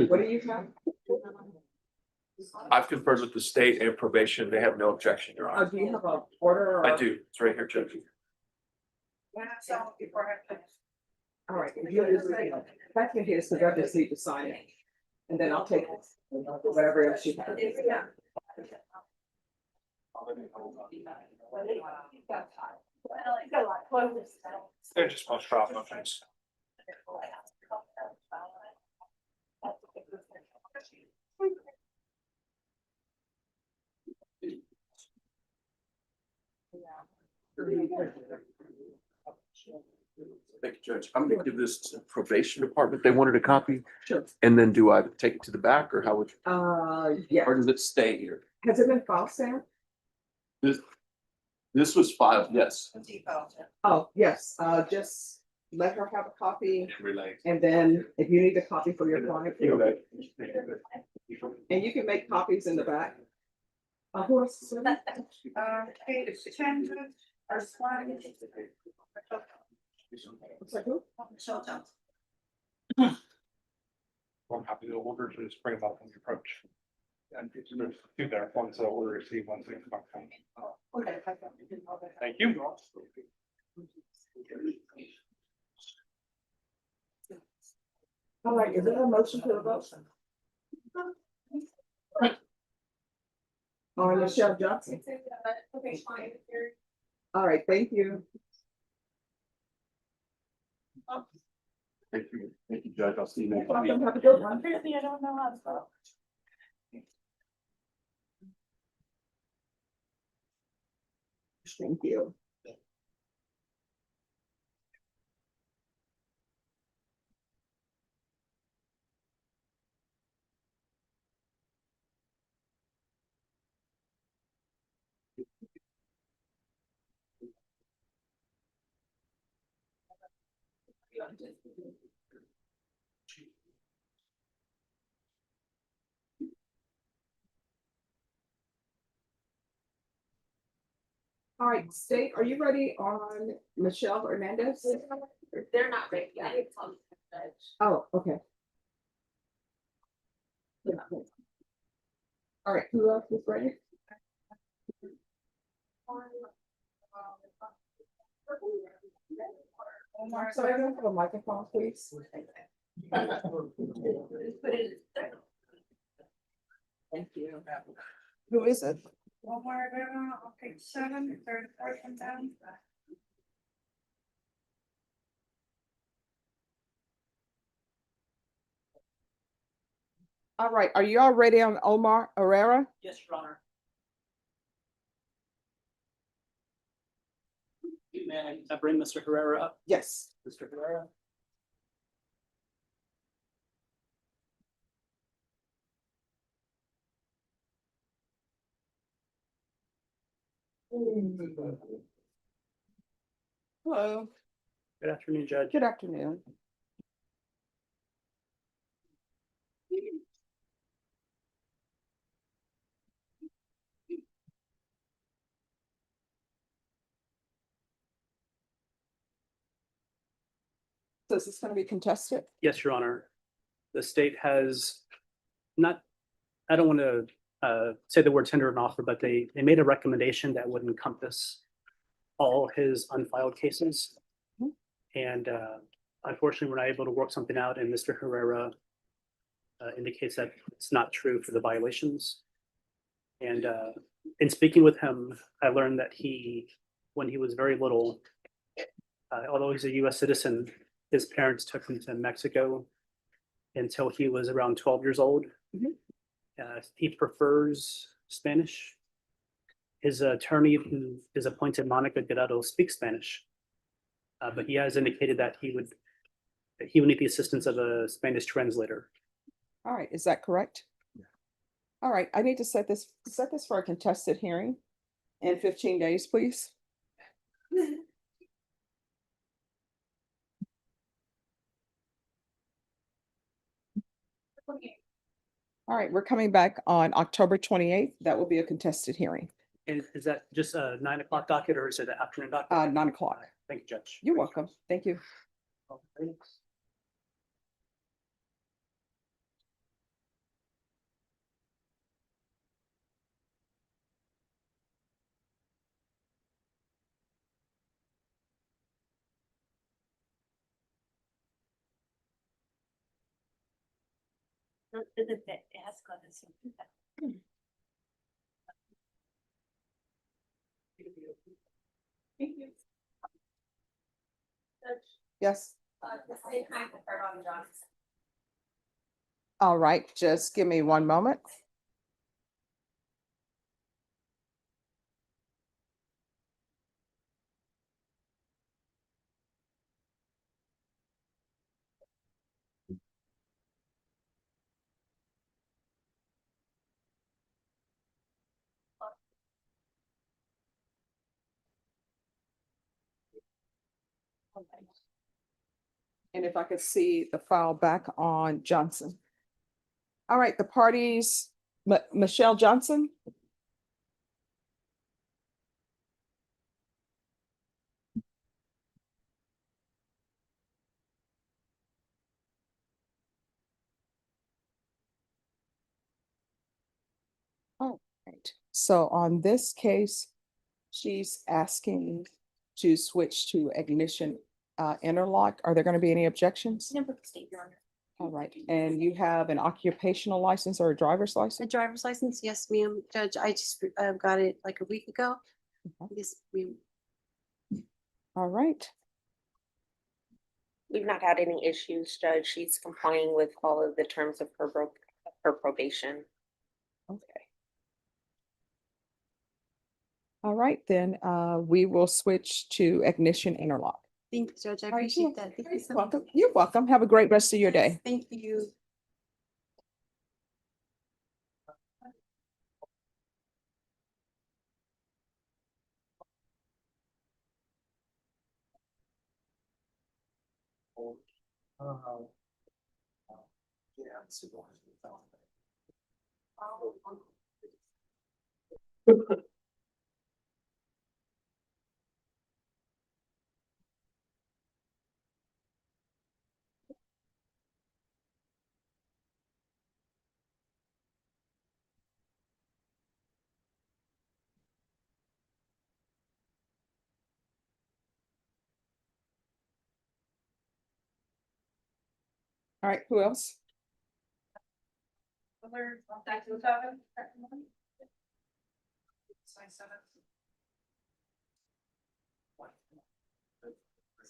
What do you have? I've conferred with the state and probation. They have no objection, Your Honor. Do you have a order? Or? I do. It's right here, Judge. All right, if you just back in here, so I just need to sign it, and then I'll take whatever else you have. They're just post trial motions. Thank you, Judge. I'm gonna give this to probation department. They wanted a copy. Sure. And then do I take it to the back or how would, Yeah. or does it stay here? Has it been file stamped? This was filed, yes. Oh, yes, just let her have a copy, Relay. and then if you need a copy for your client. And you can make copies in the back. Who else is with it? Looks like who? I'm happy to order to just bring about when you approach. And there's two there, one's order received, one's in function. Thank you. All right, is there a motion to a vote? Or Michelle Johnson? All right, thank you. Thank you, Judge. I'll see you next Welcome, week. have a good one. Apparently, I don't know how to spell. Thank you. All right, State, are you ready on Michelle Hernandez? They're not ready yet. Oh, okay. They're not ready. All right, who else is ready? So I don't have a microphone, please. Thank you. Who is it? Okay, 7, 3rd, 4th, and down. All right, are you all ready on Omar Herrera? Yes, Your Honor. May I bring Mr. Herrera up? Yes. Mr. Herrera? Hello, Good afternoon, Judge. good afternoon. So is this going to be contested? Yes, Your Honor. The state has not, I don't want to say the word tender an offer, but they made a recommendation that would encompass all his unfiled cases. And unfortunately, we're not able to work something out, and Mr. Herrera indicates that it's not true for the violations. And in speaking with him, I learned that when he was very little, although he's a US citizen, his parents took him to Mexico until he was around 12 years old. He prefers Spanish. His attorney, who is appointed, Monica Guerrero, speaks Spanish, but he has indicated that he would need the assistance of a Spanish translator. All right, is that correct? All right, I need to set this for a contested hearing in 15 days, please. All right, we're coming back on October 28th. That will be a contested hearing, And is that just a 9 o'clock docket, or is it an afternoon docket? 9 o'clock. Thank you, Judge. You're welcome. Thank you. Yes. All right, just give me one moment. And if I could see the file back on Johnson. All right, the parties, Michelle Johnson. All right, so on this case, she's asking to switch to ignition interlock. Are there going to be any objections? Never state your honor. All right, and you have an occupational license or a driver's A license? driver's license, yes, ma'am. Judge, I just got it like a week ago. Yes, ma'am. All right, We've not had any issues, Judge. She's complying with all of the terms of her probation. okay. All right, then we will switch to ignition interlock. Thank you, Judge. I All right, appreciate that. Thank you so much. Welcome. You're welcome. Have a great rest of your day. Thank you. All right, who else?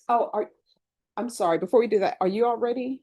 Oh, I'm sorry, before we do that, are you all ready?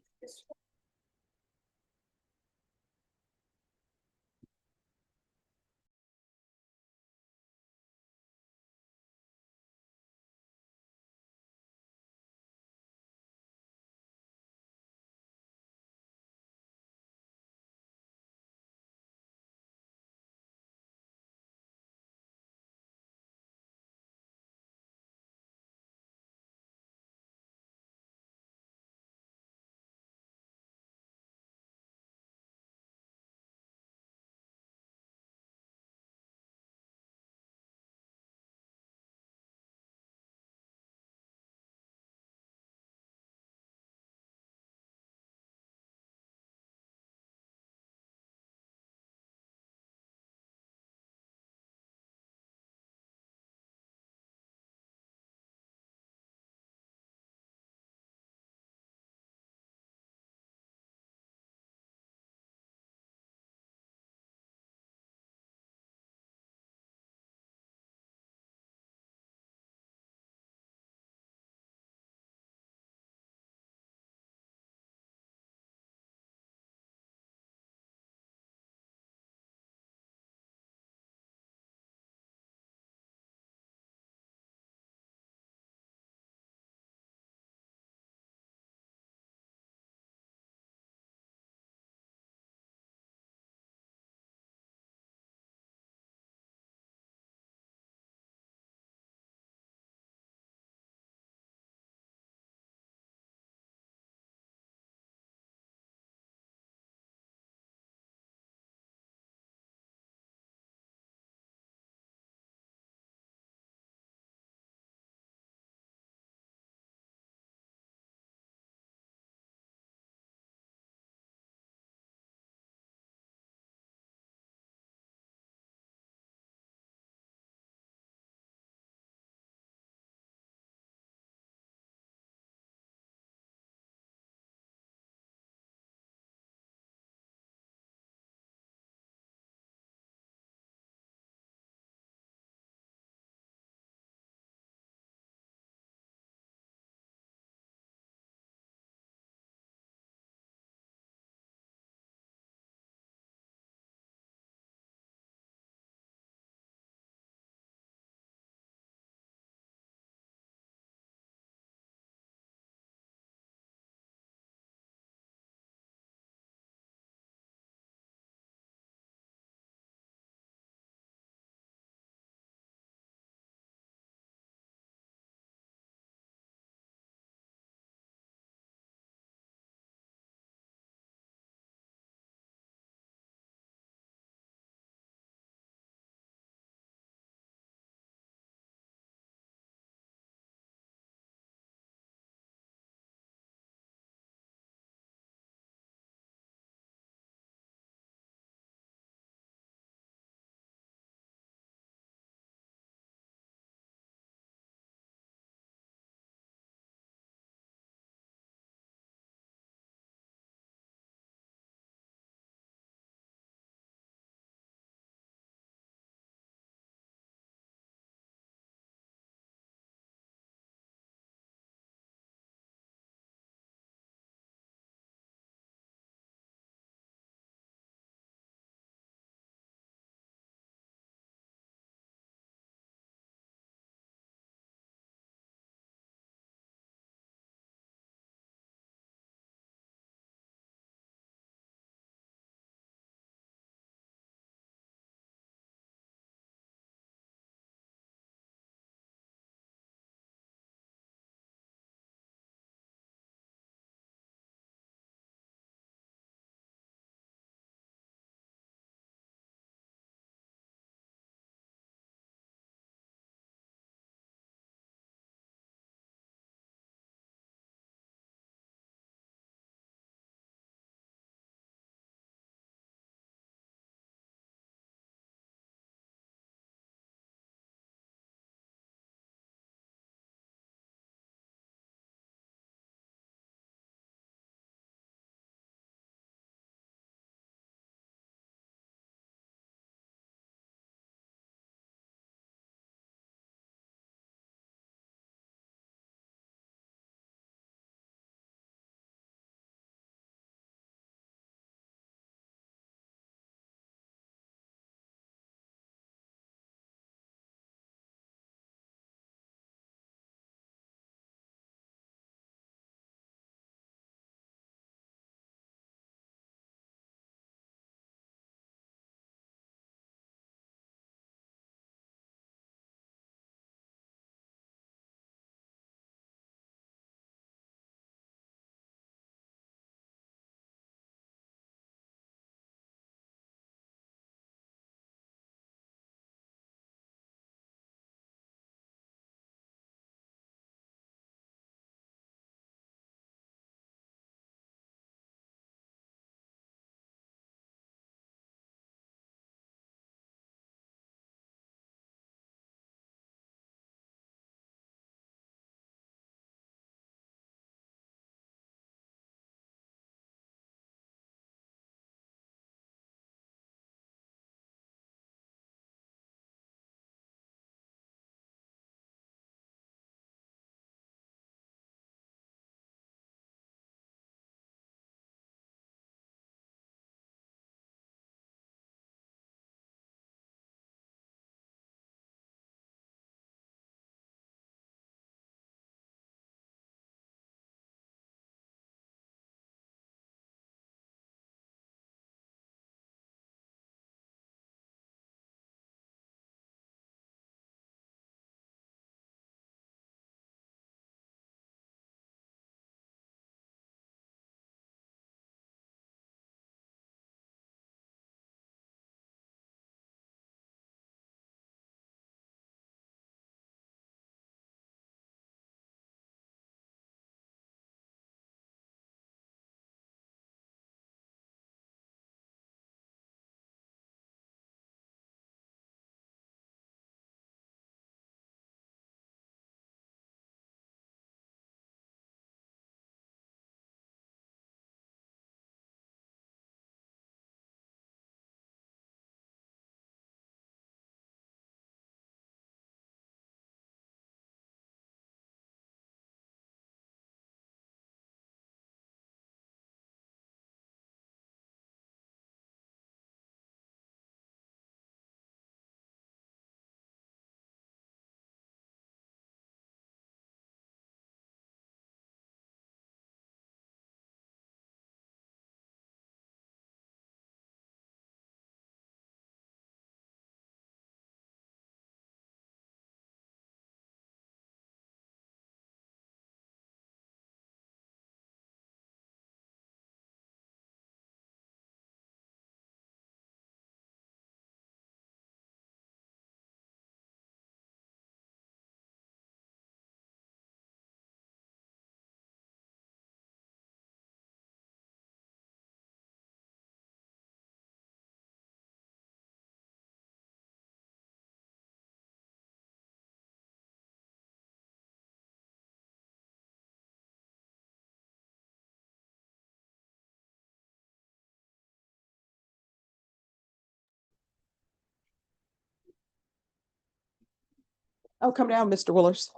Oh, come down, Mr. Willers.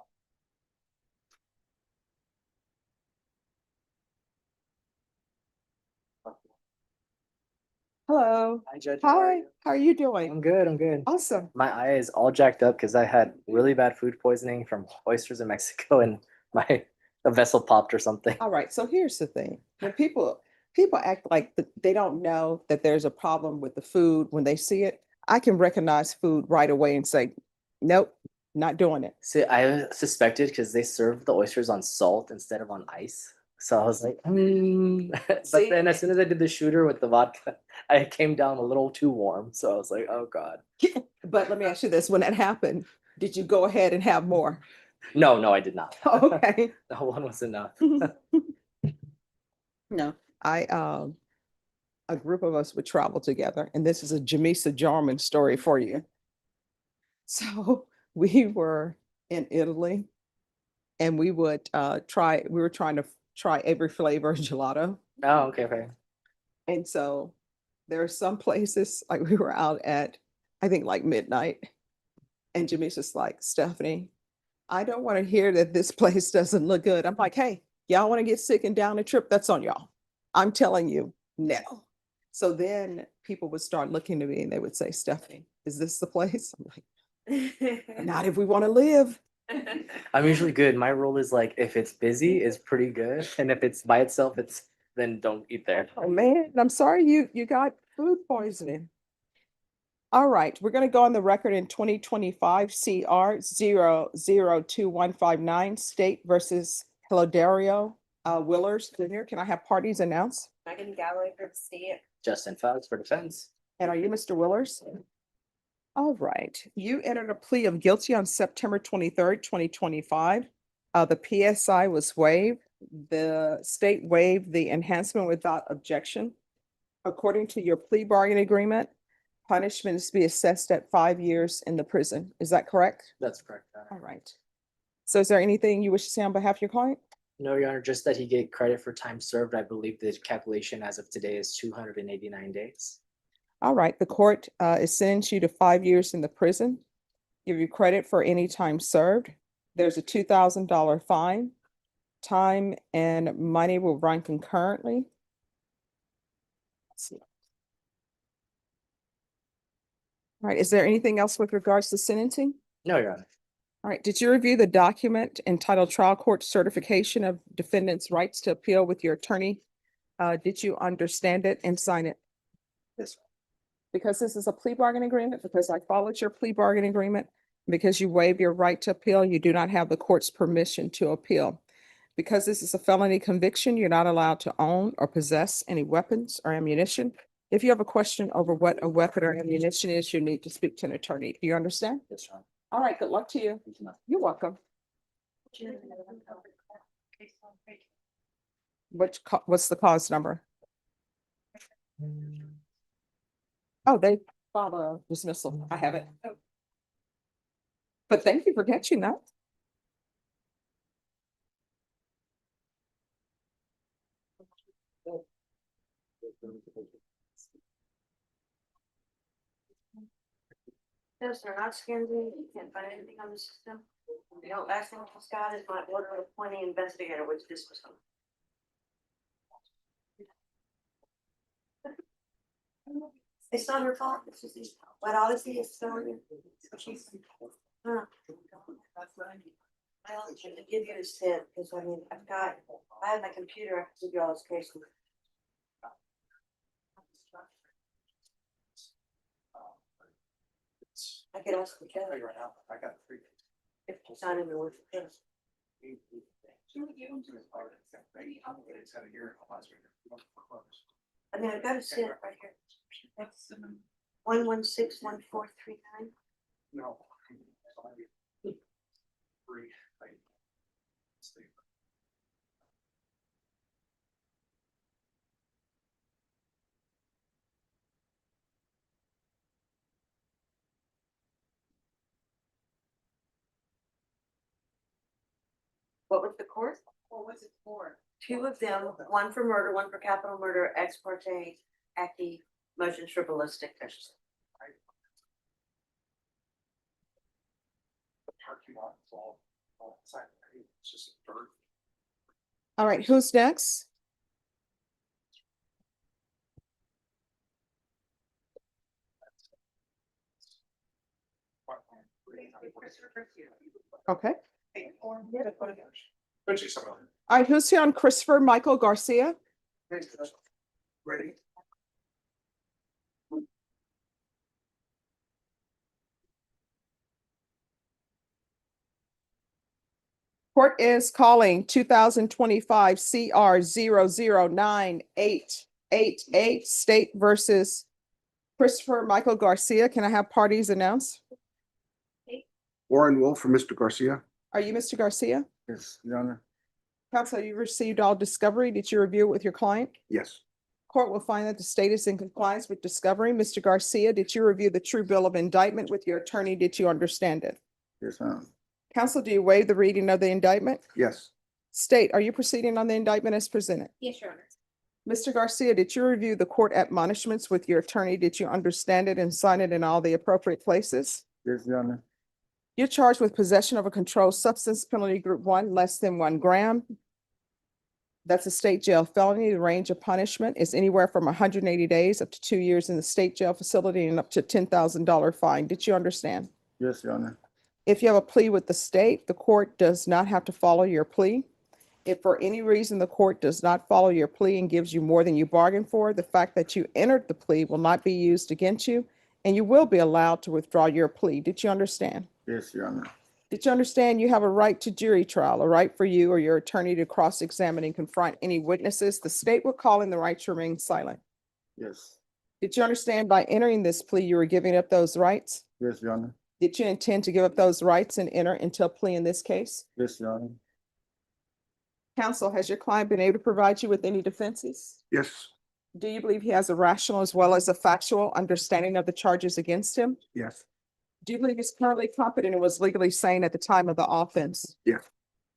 Hello. Hi, Judge. How are Hi, you? how are you I'm doing? good. I'm good. Awesome. My eye is all jacked up because I had really bad food poisoning from oysters in Mexico, and my a vessel popped or something. All right, so here's the thing. When people act like they don't know that there's a problem with the food when they see it, I can recognize food right away and say, nope, not doing it. See, I suspected because they served the oysters on salt instead of on ice. So I was like, but See? then as soon as I did the shooter with the vodka, I came down a little too warm. So I was like, oh God. But let me ask you this, when that happened, did you go ahead and have more? No, I did not. Okay. That one was enough. No, a group of us would travel together, and this is a Jamisa Jarman story for you. So we were in Italy and we would we were trying to try every flavor of gelato. Oh, okay. And so there are some places, like we were out at, I think like midnight, and Jamisa's like, Stephanie, I don't want to hear that this place doesn't look good. I'm like, hey, y'all want to get sick and down a trip? That's on y'all. I'm telling you, no. So then people would start looking to me and they would say, Stephanie, is this the place? I'm like, not if we want to live. I'm usually good. My rule is like if it's busy, it's pretty good, and if it's by itself, it's then don't eat there. Oh man, I'm sorry you got food poisoning. All right, we're going to go on the record in 2025 CR 002159 State versus Hilario Willers Jr. Can I have parties announced? Megan Galloway for the state. Justin Fouts for defense. And are you Mr. Willers? All right, you entered a plea of guilty on September 23rd, 2025. The PSI was waived. The state waived the enhancement without objection. According to your plea bargain agreement, punishment is to be assessed at 5 years in the prison. Is that correct? That's correct. All right. So is there anything you wish to say on behalf of your client? No, Your Honor, just that he get credit for time served. I believe the calculation as of today is 289 days. All right, the court is sentencing you to 5 years in the prison. Give you credit for any time served. There's a $2,000 fine. Time and money will run concurrently. Let's see. All right, is there anything else with regards to sentencing? No, Your Honor. All right, did you review the document entitled Trial Court Certification of Defendant's Rights to Appeal with your attorney? Did you understand it and sign it? Yes. Because this is a plea bargain agreement, because I followed your plea bargain agreement, because you waive your right to appeal, you do not have the court's permission to appeal. Because this is a felony conviction, you're not allowed to own or possess any weapons or ammunition. If you have a question over what a weapon or ammunition is, you need to speak to an attorney. Do you understand? Yes, Your Honor. All right, good luck to you. You're welcome. What's the cause number? Oh, they filed a dismissal. I have it. But thank you for catching that. Those are not scanned in, you can't find anything on the system. You know, last thing I got is my order of appointing investigator, which this was on. It's not her fault, it's just, but honestly, it's so. Huh. I'll give you a tip, because I mean, I have my computer, I can give you all this cases. I could ask the judge Right now, I got 3. if he's not in the work. It's had a year last week. I mean, I've got a sit right here. That's 1161439. No. 3. What was the court? What was it for? 2 of them, one for murder, one for capital murder, ex parte, acti, motions for ballistic. All right, who's next? Okay. All right, who's here on Christopher Michael Garcia? Ready? Court is calling 2025 CR 009888 State versus Christopher Michael Garcia. Can I have parties announced? Warren Wolf for Mr. Garcia. Are you Mr. Garcia? Yes, Your Honor. Counsel, you received all discovery. Did you review it with your client? Yes. Court will find that the state is in compliance with discovery. Mr. Garcia, did you review the true bill of indictment with your attorney? Did you understand it? Yes, ma'am. Counsel, do you waive the reading of the indictment? Yes. State, are you proceeding on the indictment as presented? Yes, Your Honor. Mr. Garcia, did you review the court admonishments with your attorney? Did you understand it and sign it in all the appropriate places? Yes, Your Honor. You're charged with possession of a controlled substance, penalty group 1, less than 1 gram. That's a state jail felony. The range of punishment is anywhere from 180 days up to 2 years in the state jail facility and up to $10,000 fine. Did you understand? Yes, Your Honor. If you have a plea with the state, the court does not have to follow your plea. If for any reason the court does not follow your plea and gives you more than you bargained for, the fact that you entered the plea will not be used against you, and you will be allowed to withdraw your plea. Did you understand? Yes, Your Honor. Did you understand you have a right to jury trial, a right for you or your attorney to cross-examine and confront any witnesses? The state will call in the right to remain silent. Yes. Did you understand by entering this plea, you were giving up those rights? Yes, Your Honor. Did you intend to give up those rights and enter into a plea in this case? Yes, Your Honor. Counsel, has your client been able to provide you with any defenses? Yes. Do you believe he has a rational as well as a factual understanding of the charges against him? Yes. Do you believe he's currently competent and was legally sane at the time of the offense? Yes.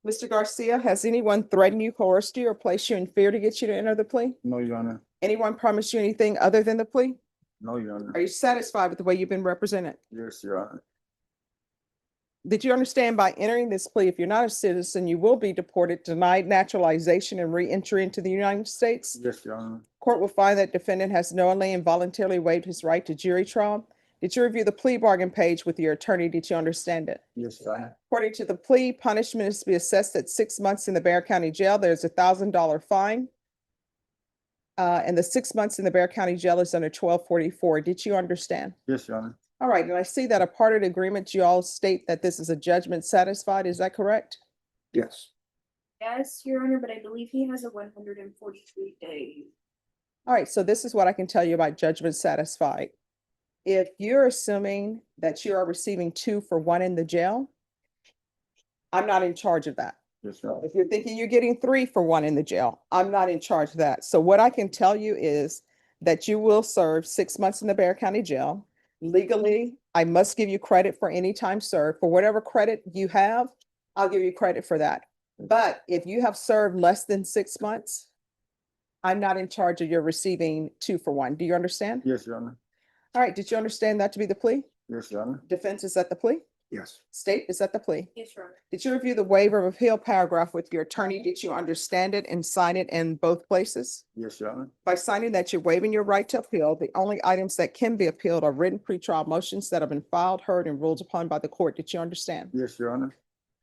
Mr. Garcia, has anyone threatened you, coerced you, or placed you in fear to get you to enter the plea? No, Your Honor. Anyone promised you anything other than the plea? No, Your Honor. Are you satisfied with the way you've been represented? Yes, Your Honor. Did you understand by entering this plea, if you're not a citizen, you will be deported, denied naturalization, and re-entry into the United States? Yes, Your Honor. Court will find that defendant has knowingly and voluntarily waived his right to jury trial. Did you review the plea bargain page with your attorney? Did you understand it? Yes, Your Honor. According to the plea, punishment is to be assessed at 6 months in the Bexar County Jail. There's a $1,000 fine. And the 6 months in the Bexar County Jail is under 1244. Did you understand? Yes, Your Honor. All right, and I see that a part of the agreement, you all state that this is a judgment satisfied. Is that correct? Yes. Yes, Your Honor, but I believe he has a 143 days. All right, so this is what I can tell you about judgment satisfied. If you're assuming that you are receiving 2 for 1 in the jail, I'm not in charge of that. Yes, Your Honor. If you're thinking you're getting 3 for 1 in the jail, I'm not in charge of that. So what I can tell you is that you will serve 6 months in the Bexar County Jail. Legally, I must give you credit for any time served. For whatever credit you have, I'll give you credit for that. But if you have served less than 6 months, I'm not in charge of your receiving 2 for 1. Do you understand? Yes, Your Honor. All right, did you understand that to be the plea? Yes, Your Honor. Defense is at the plea? Yes. State is at the plea? Yes, Your Honor. Did you review the waiver of appeal paragraph with your attorney? Did you understand it and sign it in both places? Yes, Your Honor. By signing that you're waiving your right to appeal, the only items that can be appealed are written pretrial motions that have been filed, heard, and ruled upon by the court. Did you understand? Yes, Your Honor.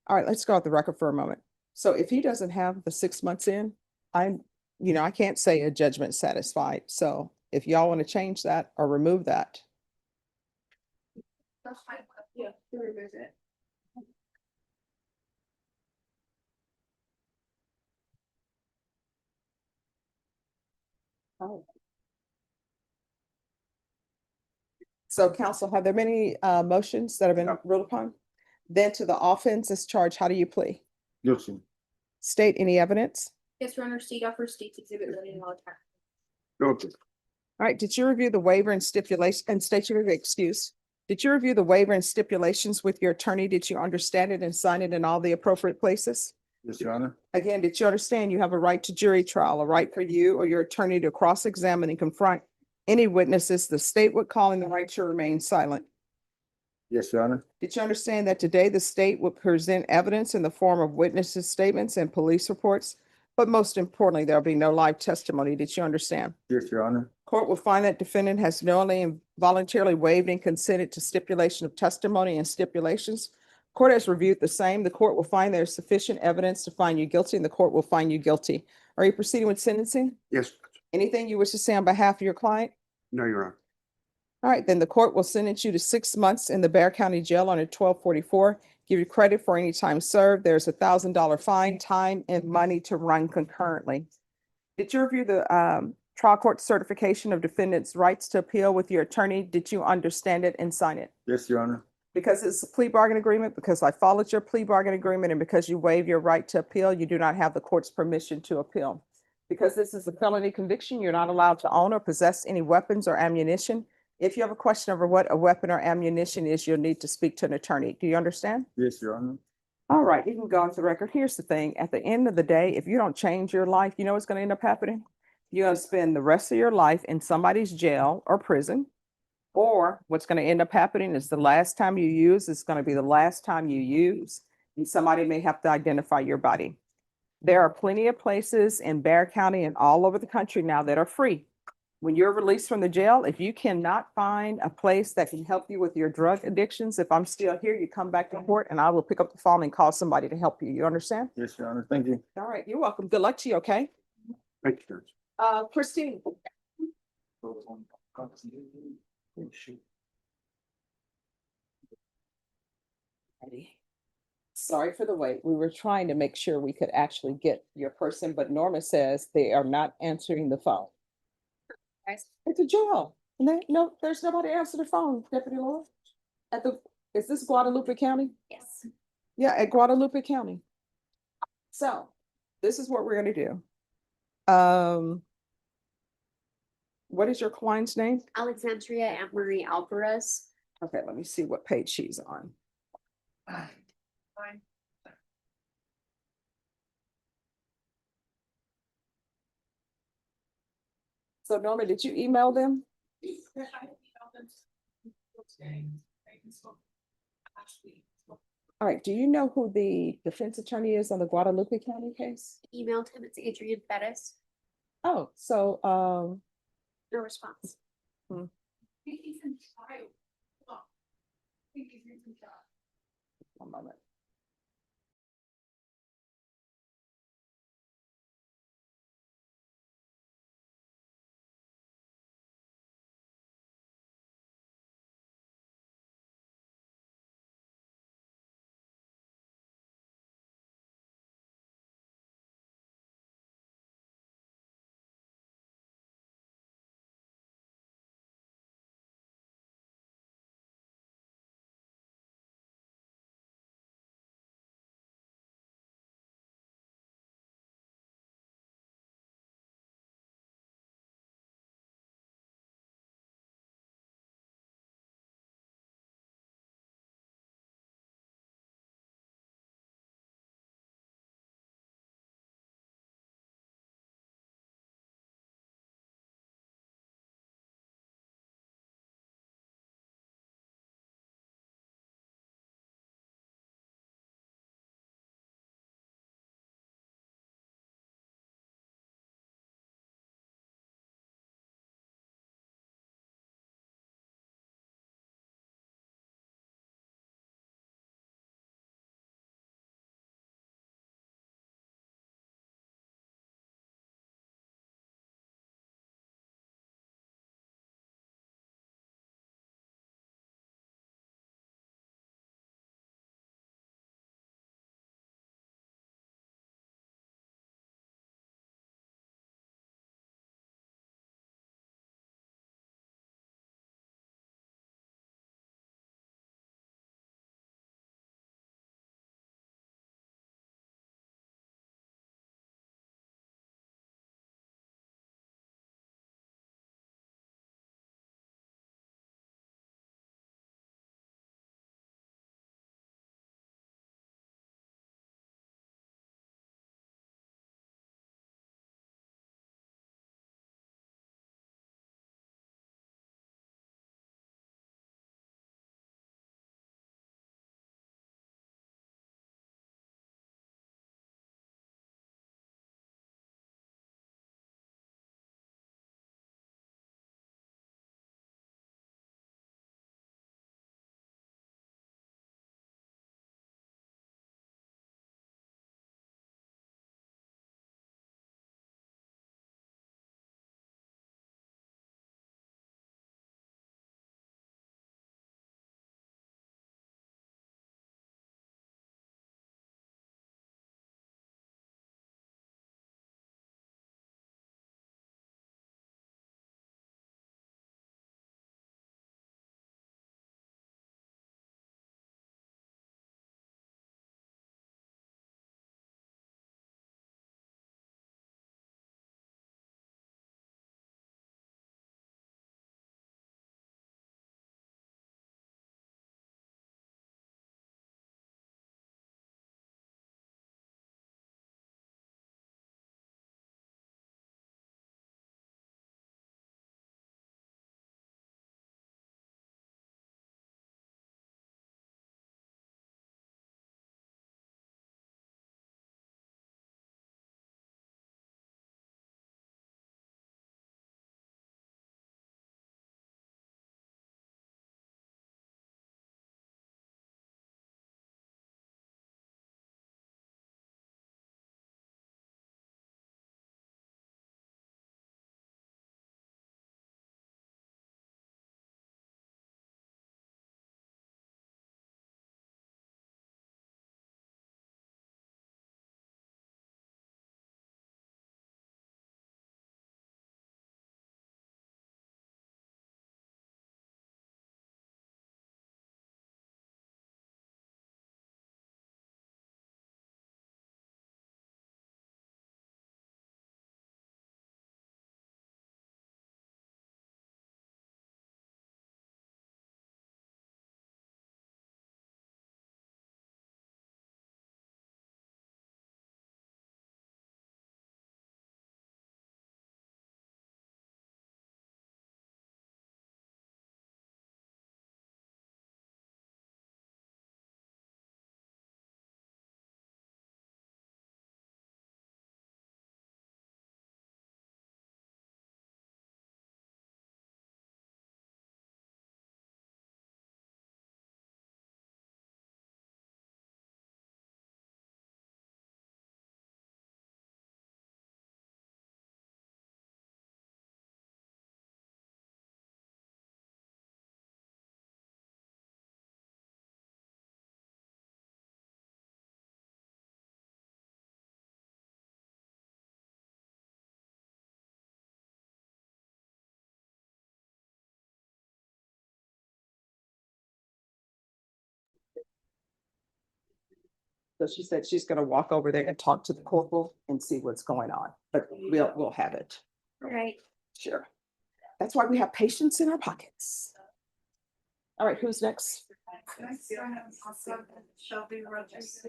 All right, let's go off the record for a moment. So if he doesn't have the 6 months in, I can't say a judgment satisfied. So if y'all want to change that or remove that. That's fine. Yeah, to remove it. So counsel, have there been any motions that have been ruled upon? Then to the offense is charged, how do you plea? Guilty. State any evidence? Yes, Your Honor, state offers states exhibit 1 in all attachments. Guilty. All right, did you review the waiver and stipulation and state your excuse? Did you review the waiver and stipulations with your attorney? Did you understand it and sign it in all the appropriate places? Yes, Your Honor. Again, did you understand you have a right to jury trial, a right for you or your attorney to cross-examine and confront any witnesses the state would call in the right to remain silent? Yes, Your Honor. Did you understand that today the state will present evidence in the form of witnesses' statements and police reports? But most importantly, there'll be no live testimony. Did you understand? Yes, Your Honor. Court will find that defendant has knowingly and voluntarily waived and consented to stipulation of testimony and stipulations. Court has reviewed the same. The court will find there is sufficient evidence to find you guilty, and the court will find you guilty. Are you proceeding with sentencing? Yes. Anything you wish to say on behalf of your client? No, Your Honor. All right, then the court will sentence you to 6 months in the Bear County Jail under 1244. Give you credit for any time served. There's $1,000 fine, time, and money to run concurrently. Did you review the trial court certification of defendant's rights to appeal with your attorney? Did you understand it and sign it? Yes, Your Honor. Because it's a plea bargain agreement, because I followed your plea bargain agreement, and because you waive your right to appeal, you do not have the court's permission to appeal. Because this is a felony conviction, you're not allowed to own or possess any weapons or ammunition. If you have a question over what a weapon or ammunition is, you'll need to speak to an attorney. Do you understand? Yes, Your Honor. All right, you can go off the record. Here's the thing. At the end of the day, if you don't change your life, you know what's going to end up happening? You're going to spend the rest of your life in somebody's jail or prison. Or what's going to end up happening is the last time you use is going to be the last time you use, and somebody may have to identify your body. There are plenty of places in Bear County and all over the country now that are free. When you're released from the jail, if you cannot find a place that can help you with your drug addictions, if I'm still here, you come back to court and I will pick up the phone and call somebody to help you. You understand? Yes, Your Honor. Thank you. All right, you're welcome. Good luck to you, okay? Thank you, Judge. Christine. Sorry for the wait. We were trying to make sure we could actually get your person, but Norma says they are not answering the phone. It's a jail. No, there's nobody answer the phone, Deputy Laura. Is this Guadalupe County? Yes. Yeah, at Guadalupe County. So this is what we're gonna do. What is your client's name? Alexandria Aunt Marie Alvarez. Okay, let me see what page she's on. So Norma, did you email them? All right, do you know who the defense attorney is on the Guadalupe County case? Emailed him. It's Adrian Bettis. Oh, so, No response. Hmm. One moment. So she said she's gonna walk over there and talk to the corporal and see what's going on, but we'll have it. Right. Sure. That's why we have patience in our pockets. All right, who's next? Shelby Rogers.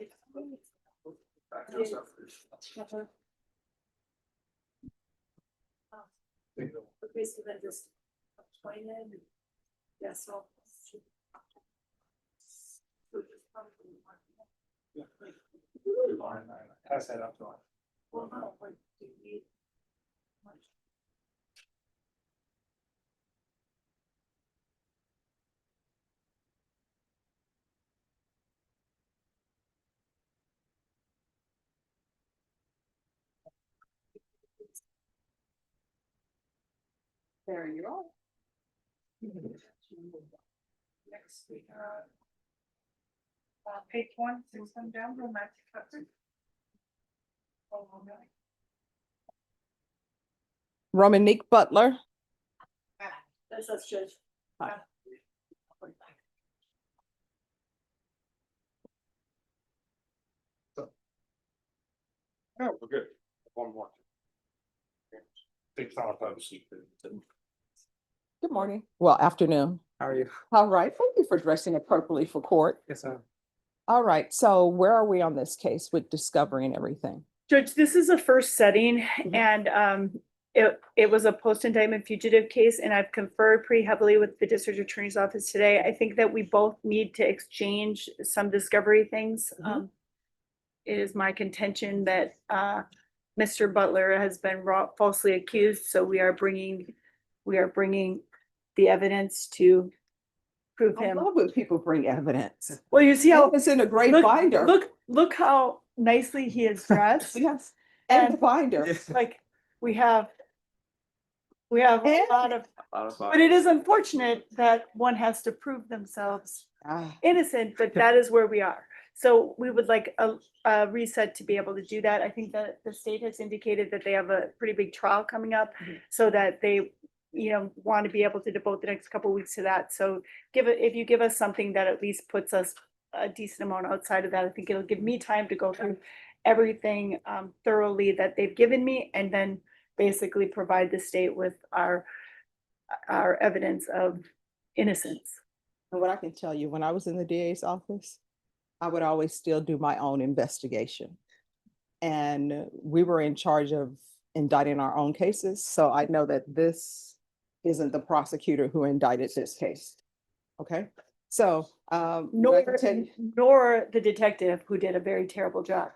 Yes. Pass that up to him. There you are. Next we have. Page 1, 6 them down, romantic couple. Romanique Butler. That's us, Judge. Hi. No, we're good. One more. Takes out of secret. Good morning. Well, afternoon. How are you? All right, thank you for dressing appropriately for court. Yes, ma'am. All right, so where are we on this case with discovery and everything? Judge, this is a first setting Mhm. and it was a post-indictment fugitive case and I've conferred pretty heavily with the district attorney's office today. I think that we both need to exchange some discovery things. Mhm. It is my contention that Mr. Butler has been falsely accused, so we are bringing the evidence to prove I him. love when people bring evidence. Well, you see how, It's in a great look, binder. look how nicely he is dressed. Yes, and the And binder. like, we have a And- lot of, but it is unfortunate that one has to prove themselves Ah, innocent, but that is where we are. So we would like a reset to be able to do that. I think that the state has indicated that they have a pretty big trial coming up, Mhm. so that they, want to be able to devote the next couple of weeks to that. So if you give us something that at least puts us a decent amount outside of that, I think it'll give me time to go through everything thoroughly that they've given me, and then basically provide the state with our evidence of innocence. and what I can tell you, when I was in the DA's office, I would always still do my own investigation. And we were in charge of indicting our own cases, so I know that this isn't the prosecutor who indicted this case. Okay, so, what I Nor, can tell you. nor the detective, who did a very terrible job.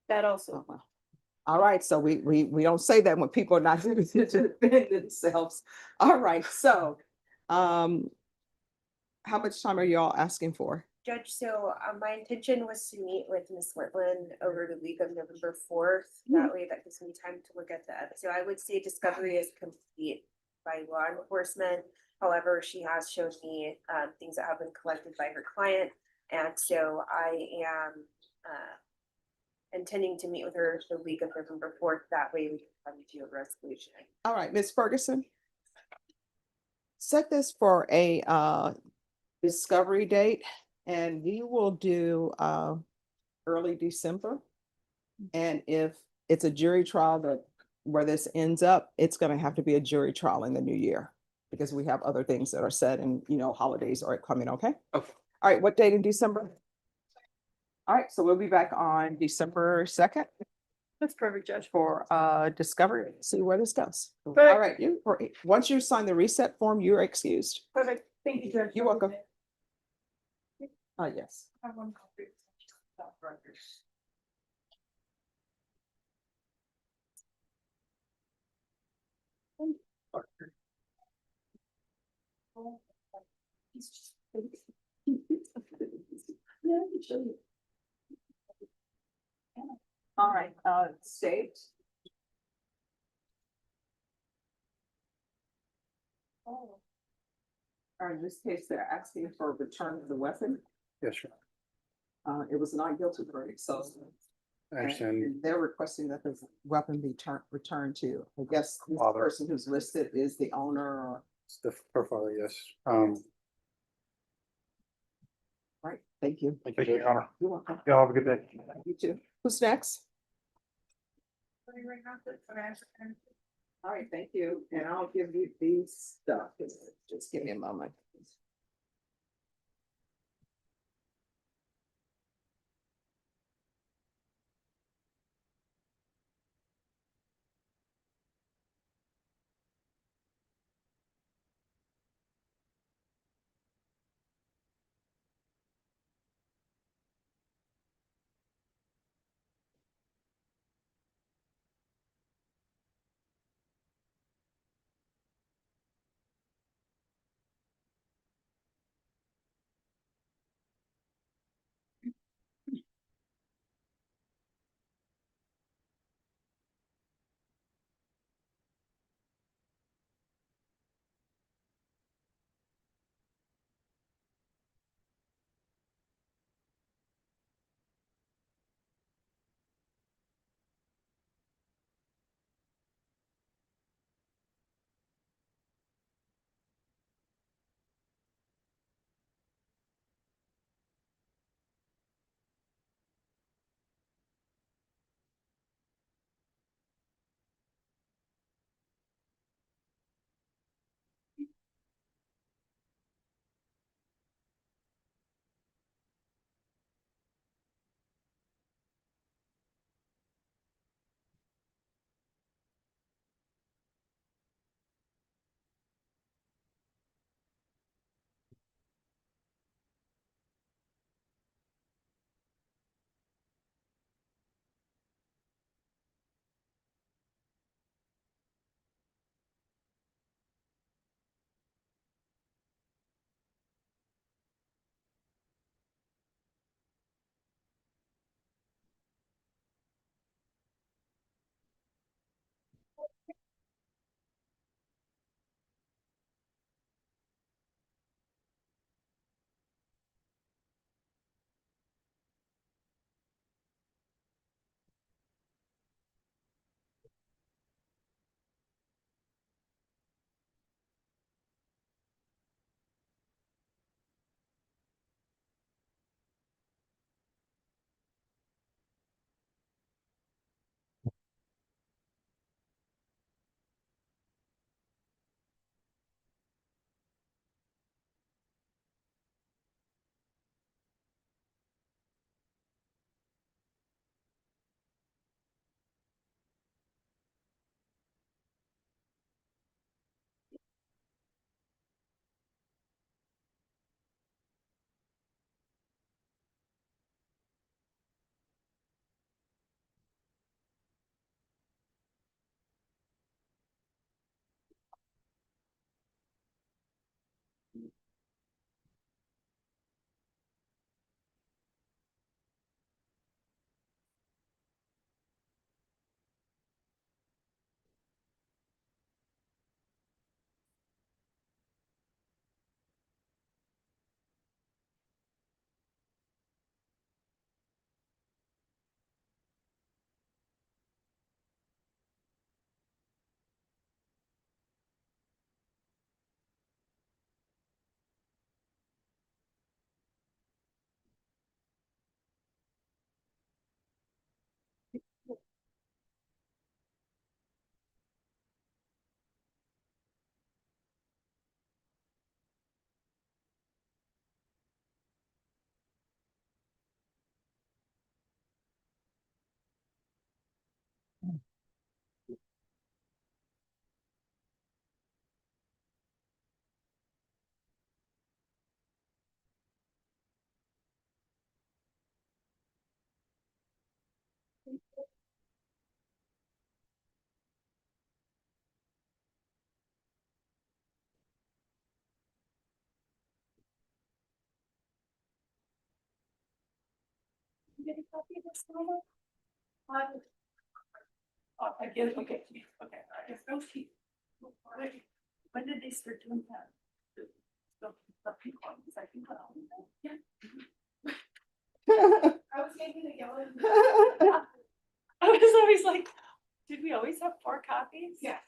That also. Oh, all right, so we don't say that when people are not here to defend themselves. All right, so, how much time are y'all asking for? Judge, so my intention was to meet with Ms. Whitland over the week of November 4th. That way that gives me time to look at that. So I would say discovery is complete by law enforcement. However, she has shown me things that have been collected by her client. And so I am intending to meet with her the week of November 4th. That way we can come to a resolution. All right, Ms. Ferguson. Set this for a discovery date, and we will do early December. And if it's a jury trial where this ends up, it's gonna have to be a jury trial in the new year, because we have other things that are set and, holidays are coming, okay? Okay. All right, what date in December? All right, so we'll be back on December 2nd That's perfect, Judge. for discovery, see where this goes. All Perfect. right, once you sign the reset form, you're excused. Perfect. Thank you, Judge. You're welcome. Yes. I have one copy. All right, state. All right, in this case, they're asking for a return of the weapon. Yes, sir. It was not guilty verdict, so. I understand. and They're requesting that the weapon be returned to, I guess, the Father. person who's listed is the owner or. The profile, yes. Right, thank you. Thank you, Your Honor. You're welcome. Y'all have a good day. You too. Who's next? And All right, thank you. And I'll give you these stuff. Just give me a moment. get a copy of this number? Oh, I get it, okay, okay, I guess those people. When did they start doing that? The pink ones, I think, yeah. I was thinking the yellow. I was always like, did we always have 4 copies? Yes.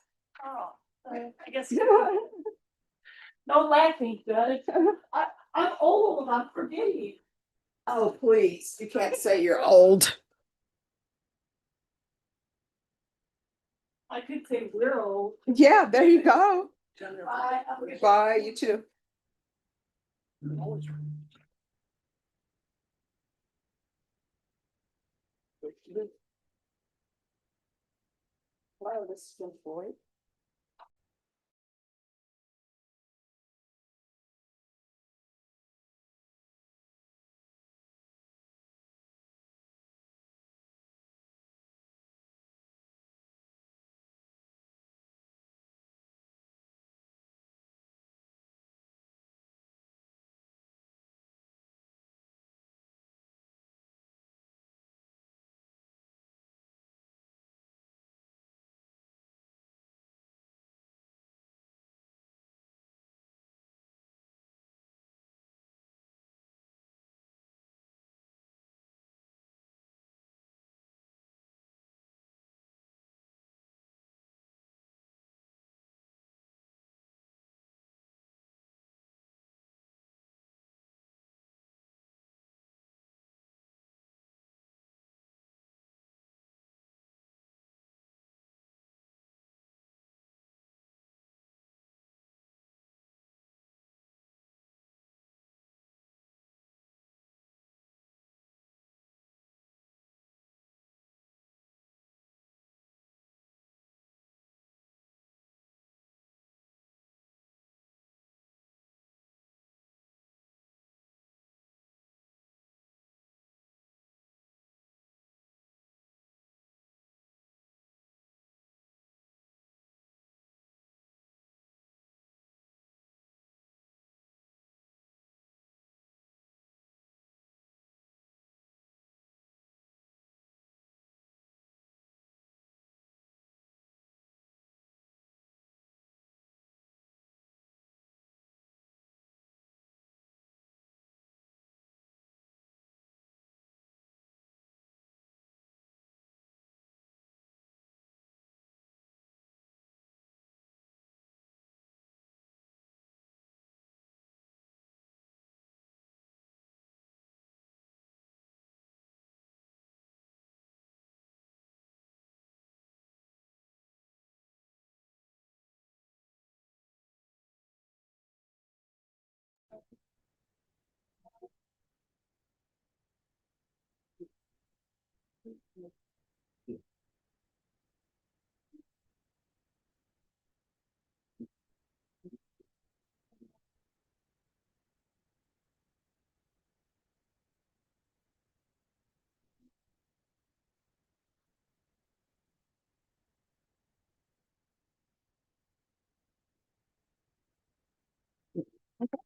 Oh, I guess. No laughing, Judge. I'm old, I'm forgetting. Oh, please, you can't say you're old. I could say we're old. Yeah, there you go. Bye. Bye, you too. Wow, this is Boyd.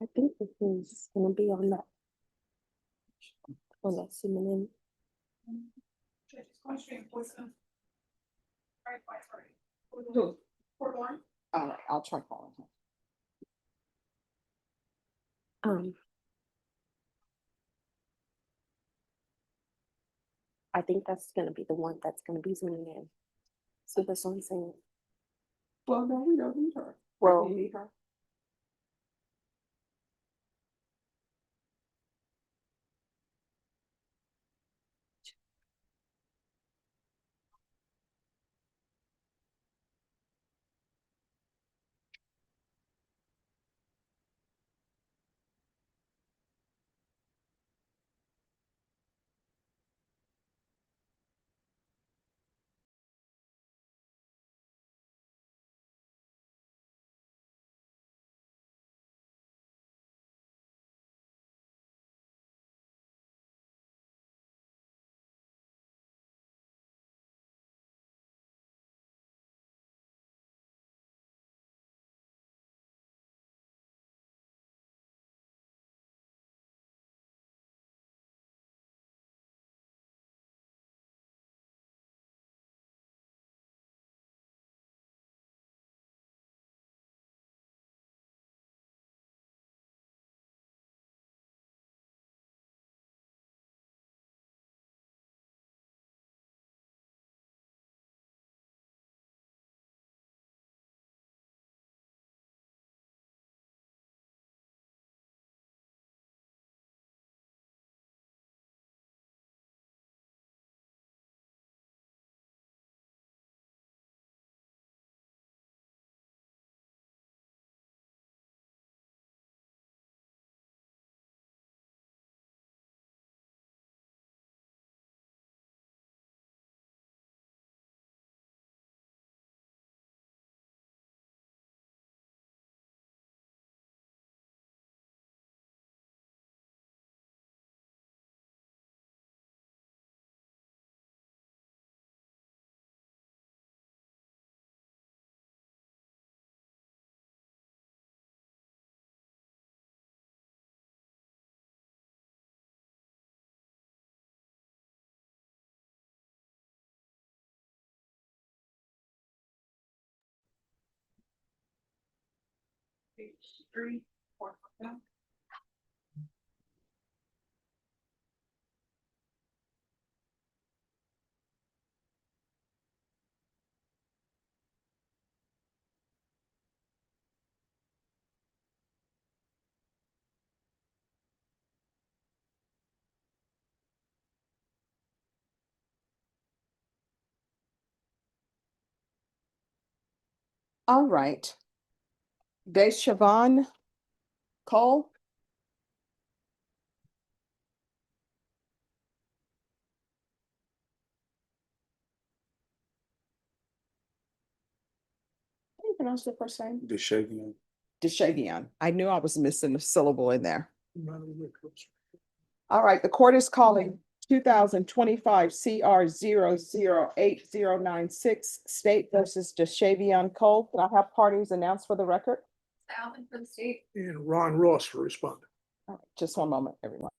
I think this is gonna be on that cinnamon. Who? All right, I'll try calling him. I think that's gonna be the one that's gonna be zooming in. So this one's saying, Well, no, we don't need her. Well- We need her. Page 3, 4, 5. All right. Deshawn Cole. How do you pronounce your first name? DeShavian. Deshavion. I knew I was missing a syllable in there. All right, the court is calling 2025 CR 008096 State versus Deshavion Cole. Can I have parties announced for the record? Alvin for the state. And Ron Ross for responding. All right, just one moment, everyone.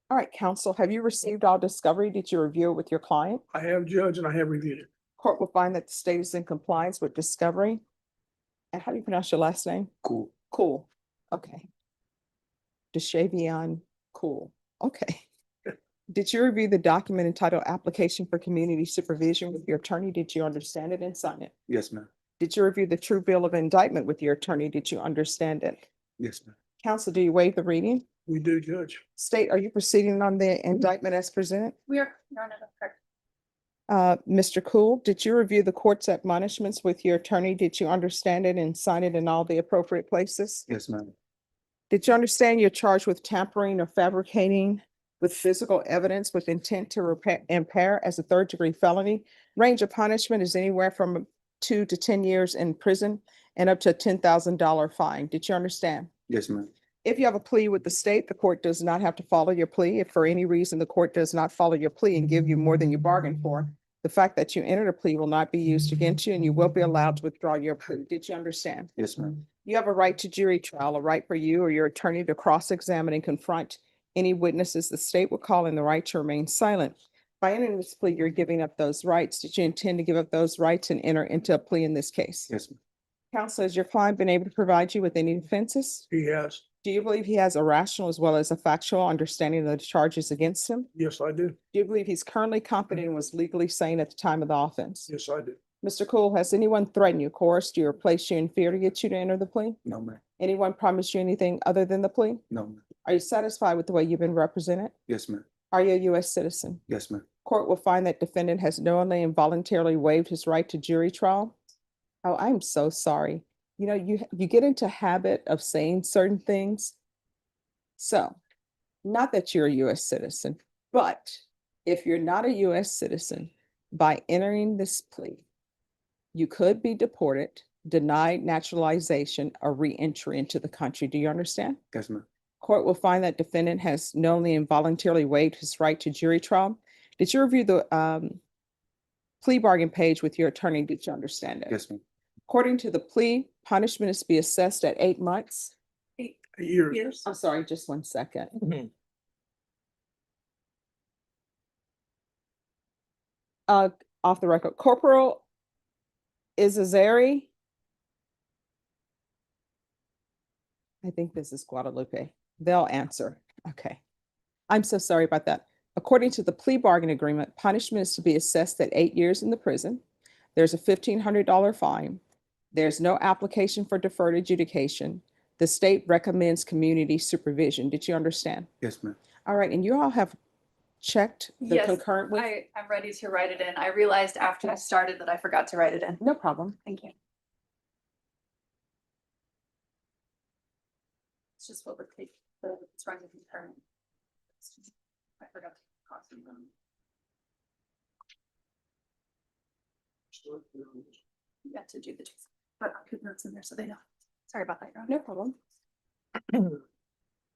All right, counsel, have you received all discovery? Did you review it with your client? I have, Judge, and I have reviewed it. Court will find that the state is in compliance with discovery. And how do you pronounce your last name? Cool. Cool. Okay. Deshavion Cool. Okay. Did you review the document entitled Application for Community Supervision with your attorney? Did you understand it and sign it? Yes, ma'am. Did you review the true bill of indictment with your attorney? Did you understand it? Yes, ma'am. Counsel, do you waive the reading? We do, Judge. State, are you proceeding on the indictment as presented? We are, Your Honor, that's correct. Mr. Cool, did you review the court's admonishments with your attorney? Did you understand it and sign it in all the appropriate places? Yes, ma'am. Did you understand you're charged with tampering or fabricating with physical evidence with intent to impair as a third-degree felony? Range of punishment is anywhere from 2 to 10 years in prison and up to a $10,000 fine. Did you understand? Yes, ma'am. If you have a plea with the state, the court does not have to follow your plea. If for any reason the court does not follow your plea and give you more than you bargained for, the fact that you entered a plea will not be used against you and you will be allowed to withdraw your plea. Did you understand? Yes, ma'am. You have a right to jury trial, a right for you or your attorney to cross-examine and confront any witnesses the state will call, and the right to remain silent. By entering this plea, you're giving up those rights. Did you intend to give up those rights and enter into a plea in this case? Yes, ma'am. Counsel, has your client been able to provide you with any defenses? He has. Do you believe he has a rational as well as a factual understanding of the charges against him? Yes, I do. Do you believe he's currently competent and was legally sane at the time of the offense? Yes, I do. Mr. Cool, has anyone threatened you, coerced you, or placed you in fear to get you to enter the plea? No, ma'am. Anyone promised you anything other than the plea? No, ma'am. Are you satisfied with the way you've been represented? Yes, ma'am. Are you a U.S. citizen? Yes, ma'am. Court will find that defendant has knowingly and voluntarily waived his right to jury trial. Oh, I'm so sorry. You know, you get into habit of saying certain things. So, not that you're a U.S. citizen, but if you're not a U.S. citizen, by entering this plea, you could be deported, denied naturalization, or re-entry into the country. Do you understand? Yes, ma'am. Court will find that defendant has knowingly and voluntarily waived his right to jury trial. Did you review the plea bargain page with your attorney? Did you understand it? Yes, ma'am. According to the plea, punishment is to be assessed at 8 months. A year. Years. I'm sorry, just one second. Off the record, Corporal Izazeri. I think this is Guadalupe. They'll answer. Okay. I'm so sorry about that. According to the plea bargain agreement, punishment is to be assessed at 8 years in the prison. There's a $1,500 fine. There's no application for deferred adjudication. The state recommends community supervision. Did you understand? Yes, ma'am. All right, and you all have checked the Yes, concurrent with? I'm ready to write it in. I realized after I started that I forgot to write it in. No problem. Thank you. It's just what we're taking, it's running concurrent. I forgot to cost them. You got to do the. But I'll put notes in there so they know. Sorry about that, Your Honor. No problem.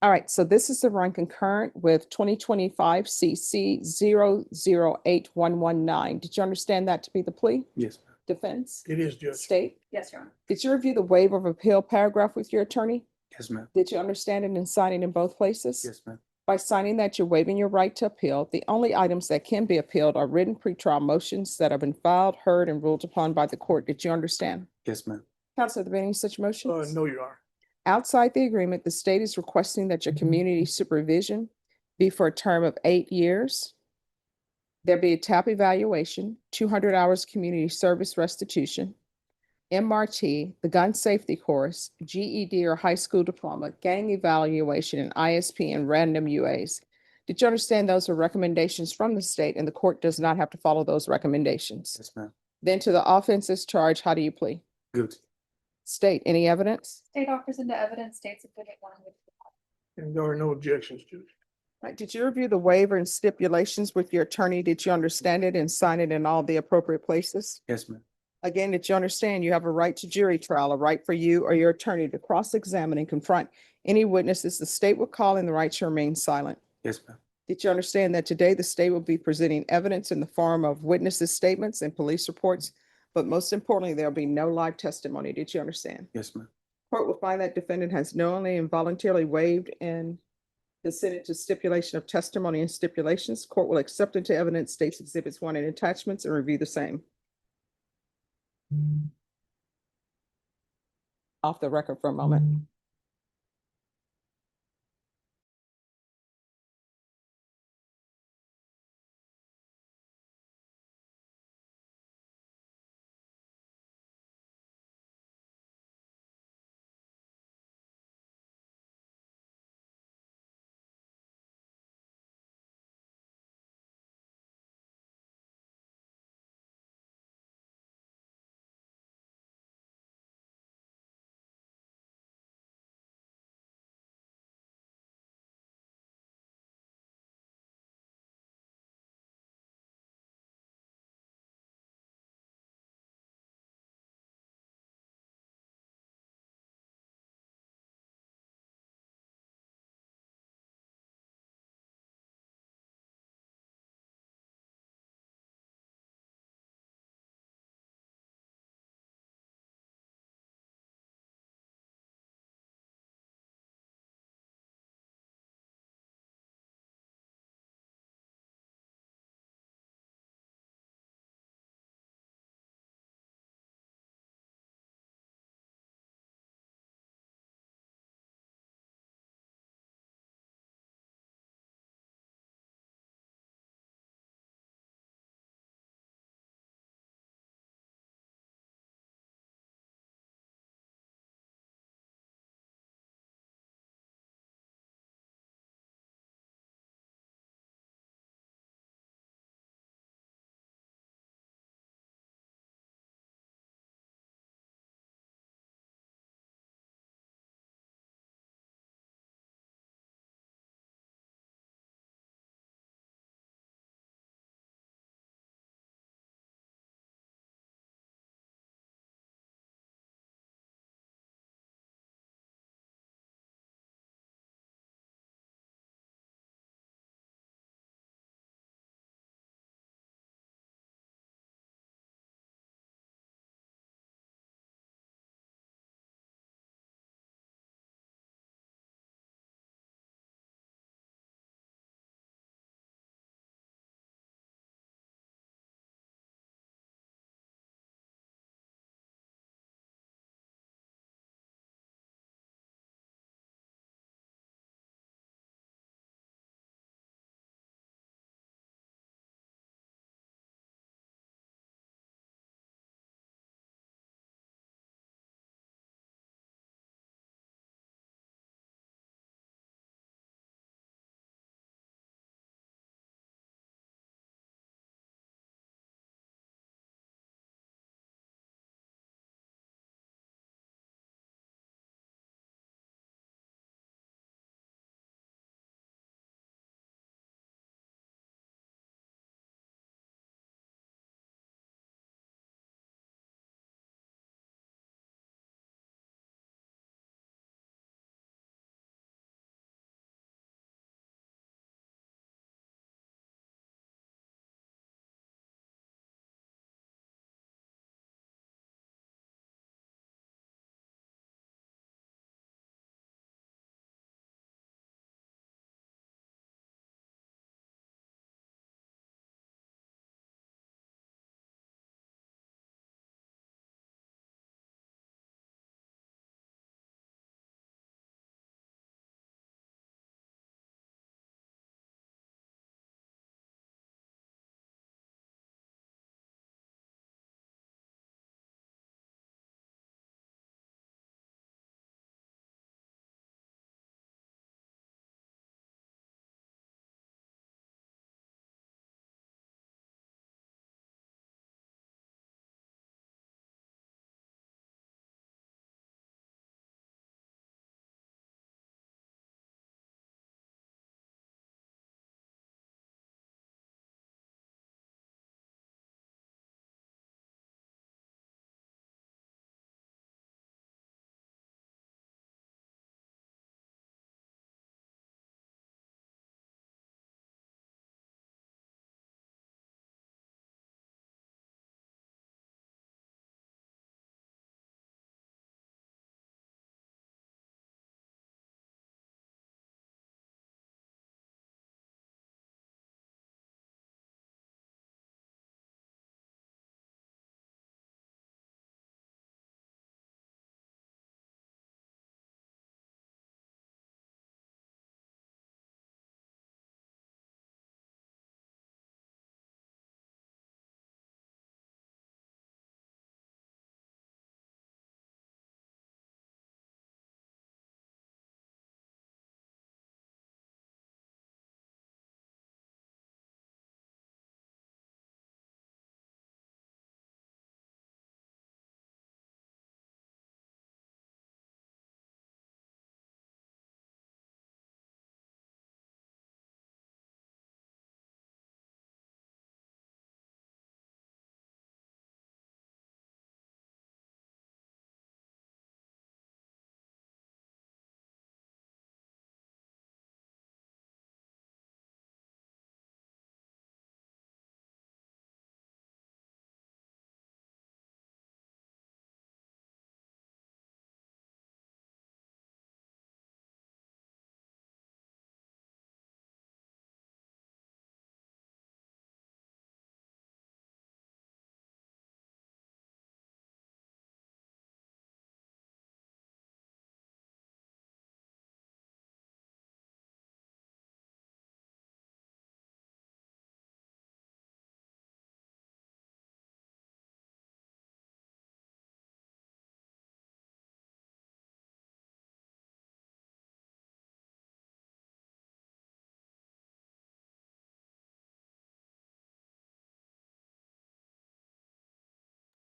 All right, so this is the run concurrent with 2025 CC 008119. Did you understand that to be the plea? Yes, ma'am. Defense? It is, Judge. State? Yes, Your Honor. Did you review the waiver of appeal paragraph with your attorney? Yes, ma'am. Did you understand it and sign it in both places? Yes, ma'am. By signing that, you're waiving your right to appeal. The only items that can be appealed are written pretrial motions that have been filed, heard, and ruled upon by the court. Did you understand? Yes, ma'am. Counsel, are there any such motions? No, Your Honor. Outside the agreement, the state is requesting that your community supervision be for a term of 8 years. There be a TAP evaluation, 200 hours community service restitution, MRT, the gun safety course, GED or high school diploma, gang evaluation, and ISP and random UAs. Did you understand those are recommendations from the state and the court does not have to follow those recommendations? Yes, ma'am. Then to the offenses charged, how do you plead? Guilty. State, any evidence? State offers into evidence states exhibit 1 with. And there are no objections, Judge. Right, did you review the waiver and stipulations with your attorney? Did you understand it and sign it in all the appropriate places? Yes, ma'am. Again, did you understand you have a right to jury trial, a right for you or your attorney to cross-examine and confront any witnesses the state will call and the right to remain silent? Yes, ma'am. Did you understand that today the state will be presenting evidence in the form of witnesses' statements and police reports? But most importantly, there'll be no live testimony. Did you understand? Yes, ma'am. Court will find that defendant has knowingly and voluntarily waived and consented to stipulation of testimony and stipulations. Court will accept into evidence states exhibits 1 and attachments and review the same. Off the record for a moment.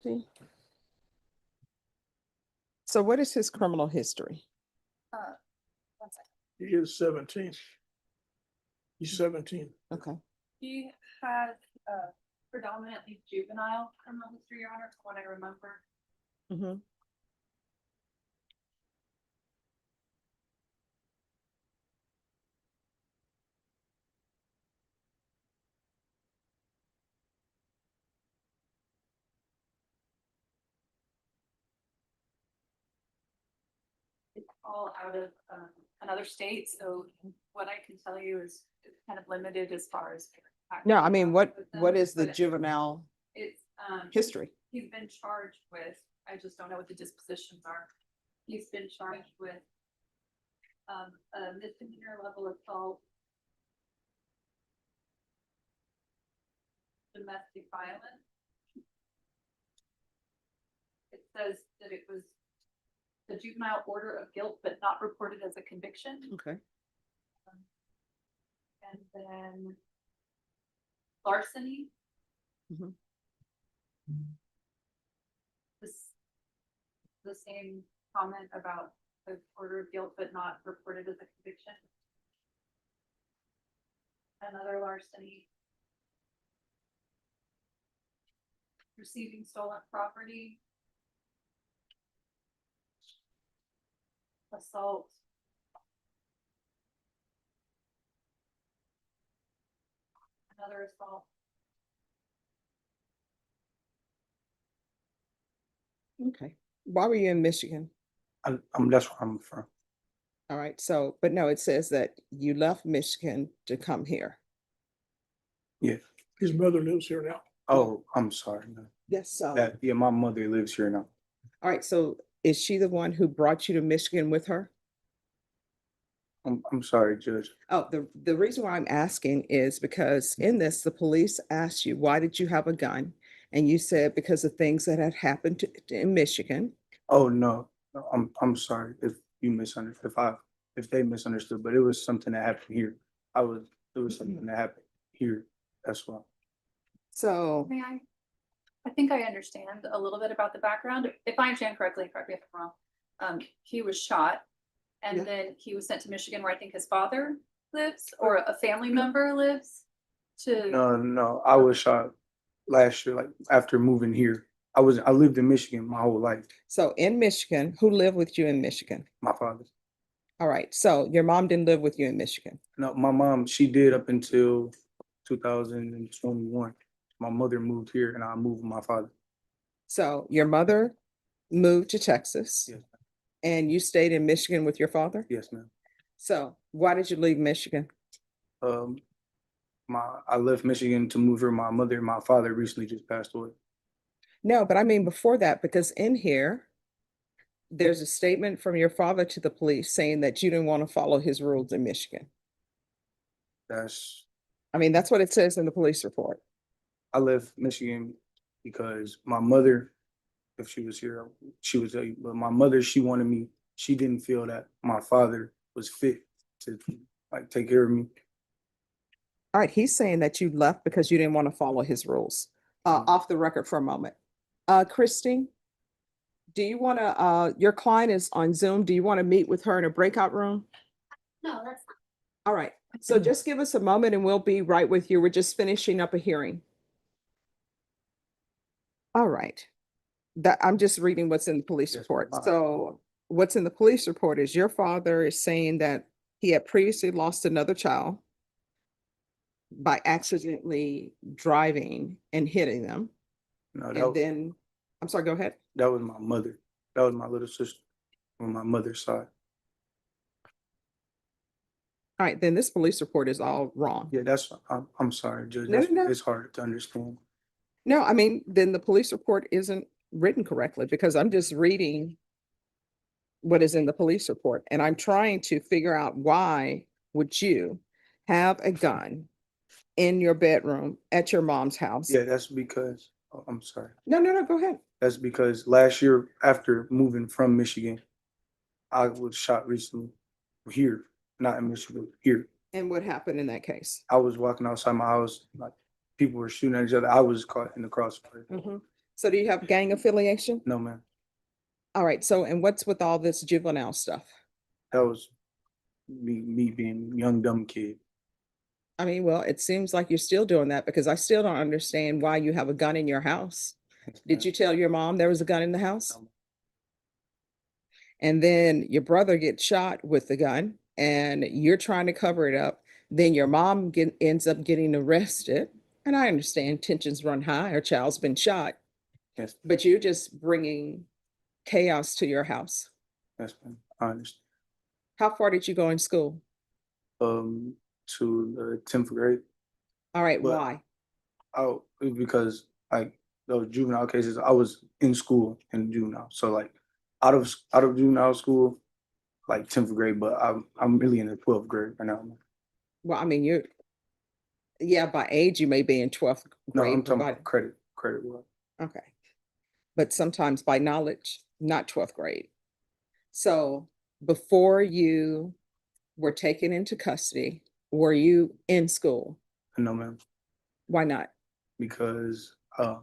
See? So what is his criminal history? One second. He is 17. He's 17. Okay. He has predominantly juvenile criminal history, Your Honor, from what I remember. Mhm. It's all out of another state, so what I can tell you is it's kind of limited as far as. No, I mean, what with them, is the but juvenile It's history? he's been charged with, I just don't know what the dispositions are. He's been charged with a misdemeanor level assault, domestic violence. It says that it was the juvenile order of guilt, but not reported as a conviction. Okay. And then larceny. Mhm. This, the same comment about the order of guilt, but not reported as a conviction. Another larceny. Receiving stolen property. Assault. Another assault. Okay. Why were you in Michigan? That's where I'm from. All right. So, but no, it says that you left Michigan to come here. Yeah. His mother lives here now. Oh, I'm sorry. No. Yes. So, Yeah, my mother lives here now. all right. So is she the one who brought you to Michigan with her? I'm sorry, Judge. Oh, the reason why I'm asking is because in this, the police asked you, why did you have a gun? And you said because of things that had happened in Michigan. Oh no, I'm sorry if you misunderstood. If they misunderstood, but it was something that happened here. It was something that happened here. That's why. So, May I think I understand a little bit about the background. If I understand correctly, and correct me if I'm wrong. He was shot and Yeah. then he was sent to Michigan where I think his father lives or a family member lives to. No, I was shot last year, like after moving here. I lived in Michigan my whole life. so in Michigan, who lived with you in Michigan? My father. All right. So your mom didn't live with you in Michigan. No, my mom, she did up until 2021. My mother moved here and I moved with my father. So your mother moved to Texas. Yes. And you stayed in Michigan with your father? Yes, ma'am. So why did you leave Michigan? I left Michigan to move here. My mother and my father recently just passed away. No, but I mean before that, because in here, there's a statement from your father to the police saying that you didn't want to follow his rules in Michigan. I mean, that's what it says in the police report. I left Michigan because my mother, if she was here, she would tell you, but my mother, she didn't feel that my father was fit to like take care of me. All right, he's saying that you left because you didn't want to follow his rules. Off the record for a moment. Christine, do you want to, your client is on Zoom. Do you want to meet with her in a breakout room? No, that's not. All right, so just give us a moment and we'll be right with you. We're just finishing up a hearing. All right. I'm just reading what's in the police Yes, report. ma'am. So what's in the police report is your father is saying that he had previously lost another child by accidentally driving and hitting them. No, And then, I'm sorry, go ahead. that was my mother. That was my little sister on my mother's side. All right, then this police report is all wrong. Yeah, I'm sorry, Judge. No, no. It's hard to understand. No, I mean, then the police report isn't written correctly because I'm just reading what is in the police report. And I'm trying to figure out why would you have a gun in your bedroom at your mom's house? Yeah, that's because, I'm sorry. No, go ahead. That's because last year, after moving from Michigan, I was shot recently here, not in Michigan, here. And what happened in that case? I was walking outside my house, like people were shooting at each other. I was caught in the crossfire. Mhm. So do you have gang affiliation? No, ma'am. All right, so and what's with all this juvenile stuff? That was me being a young, dumb kid. I mean, well, it seems like you're still doing that because I still don't understand why you have a gun in your house. Did you tell your mom there was a gun in the house? No. And then your brother gets shot with the gun and you're trying to cover it up. Then your mom ends up getting arrested. And I understand tensions run high, her child's been shot, Yes, but you're just bringing chaos to your house. yes, ma'am. I understand. How far did you go in school? To the 10th grade. All right, But- why? Oh, because like those juvenile cases, I was in school in juvenile. So like out of juvenile school, like 10th grade, but I'm really in the 12th grade right now. Well, I mean, yeah, by age, you may be in 12th No, grade. I'm talking but about credit. okay. But sometimes by knowledge, not 12th grade. So before you were taken into custody, were you in school? No, ma'am, Why not? because the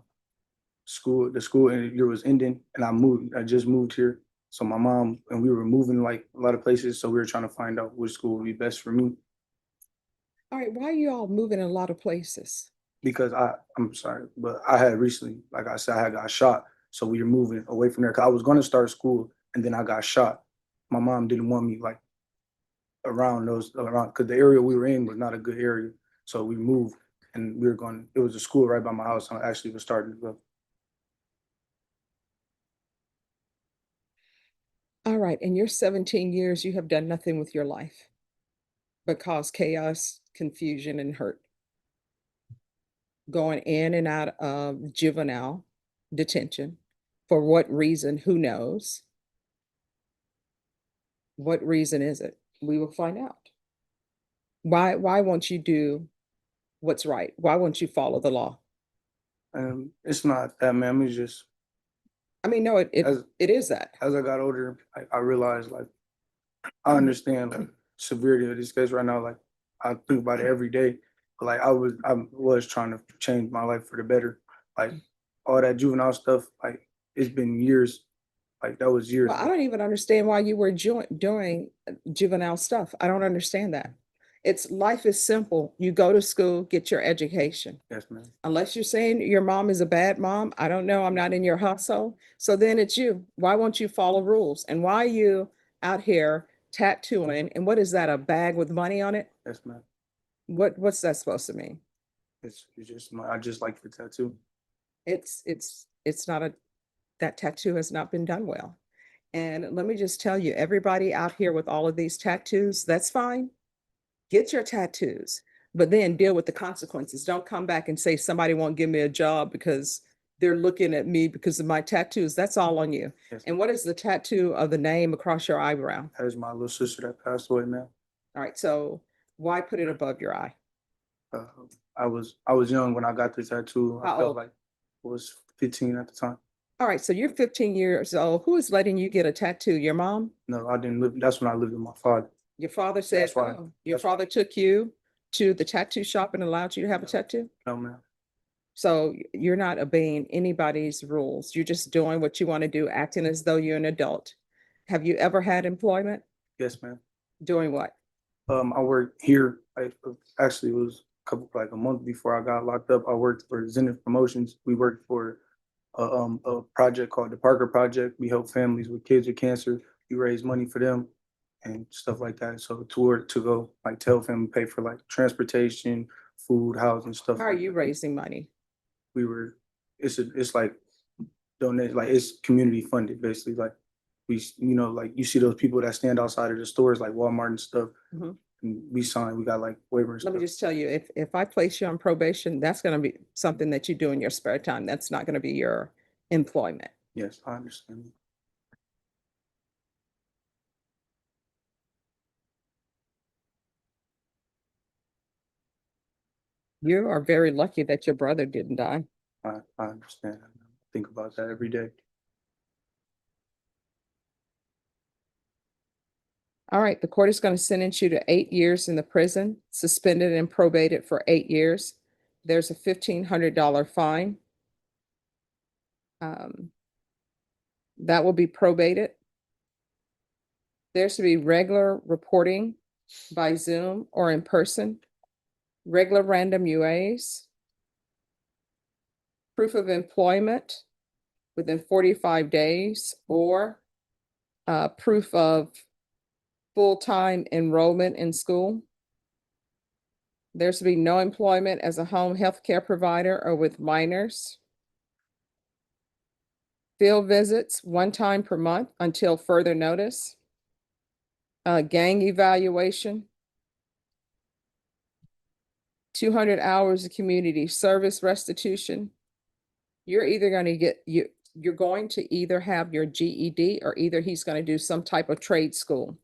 school year was ending and I just moved here. So my mom and we were moving like a lot of places. So we were trying to find out which school would be best for me. All right, why are you all moving in a lot of places? Because I'm sorry, but I had recently, like I said, I had got shot. So we were moving away from there. Cause I was going to start school and then I got shot. My mom didn't want me like around because the area we were in was not a good area. So we moved and it was a school right by my house. I actually was starting to go. All right, in your 17 years, you have done nothing with your life but cause chaos, confusion, and hurt. Going in and out of juvenile detention. For what reason? Who knows? What reason is it? We will find out. Why won't you do what's right? Why won't you follow the law? It's not that, ma'am. It's just I mean, no, it As- is that. as I got older, I realized like I understand like severity of this case right now. Like I think about it every day. But like I was trying to change my life for the better. Like all that juvenile stuff, like it's been years. Like that was years Well, I ago. don't even understand why you were doing juvenile stuff. I don't understand that. It's life is simple. You go to school, get your education. Yes, ma'am. Unless you're saying your mom is a bad mom, I don't know. I'm not in your household. So then it's you. Why won't you follow rules? And why are you out here tattooing? And what is that? A bag with money on it? Yes, ma'am. What's that supposed to mean? It's just I just like the tattoo. It's not that tattoo has not been done well. And let me just tell you, everybody out here with all of these tattoos, that's fine. Get your tattoos, but then deal with the consequences. Don't come back and say somebody won't give me a job because they're looking at me because of my tattoos. That's all on you. Yes. And what is the tattoo of the name across your eyebrow? That is my little sister that passed away, ma'am. All right, so why put it above your eye? Uh, I was young when I got the tattoo. I How felt old? like I was 15 at the time. All right, so you're 15 years old. Who is letting you get a tattoo? Your mom? No, I didn't live. That's when I lived with my father. Your father said, That's why- oh, your that's- father took you to the tattoo shop and allowed you to have a tattoo? No, ma'am. So you're not obeying anybody's rules. You're just doing what you want to do, acting as though you're an adult. Have you ever had employment? Yes, ma'am. Doing what? I worked here. Actually, it was like a month before I got locked up. I worked for Zenith Promotions. We worked for a project called the Parker Project. We help families with kids with cancer. We raise money for them and stuff like that. So to go like tell family pay for like transportation, food, housing, stuff. How are like you that. raising money? It's like donate, like it's community funded basically. Like like you see those people that stand outside of the stores like Walmart and stuff. Mhm. And we got like waivers. Let Stuff. me just tell you, if I place you on probation, that's going to be something that you do in your spare time. That's not going to be your employment. Yes, I understand. You are very lucky that your brother didn't die. I understand. I think about that every day. All right, the court is going to sentence you to 8 years in the prison, suspended and probated for 8 years. There's a $1,500 fine. That will be probated. There should be regular reporting by Zoom or in person, regular random UAs, proof of employment within 45 days, or proof of full-time enrollment in school. There should be no employment as a home healthcare provider or with minors. Field visits 1 time per month until further notice. Gang evaluation. 200 hours of community service restitution. You're either going to get, you're going to either have your GED or either he's going to do some type of trade school.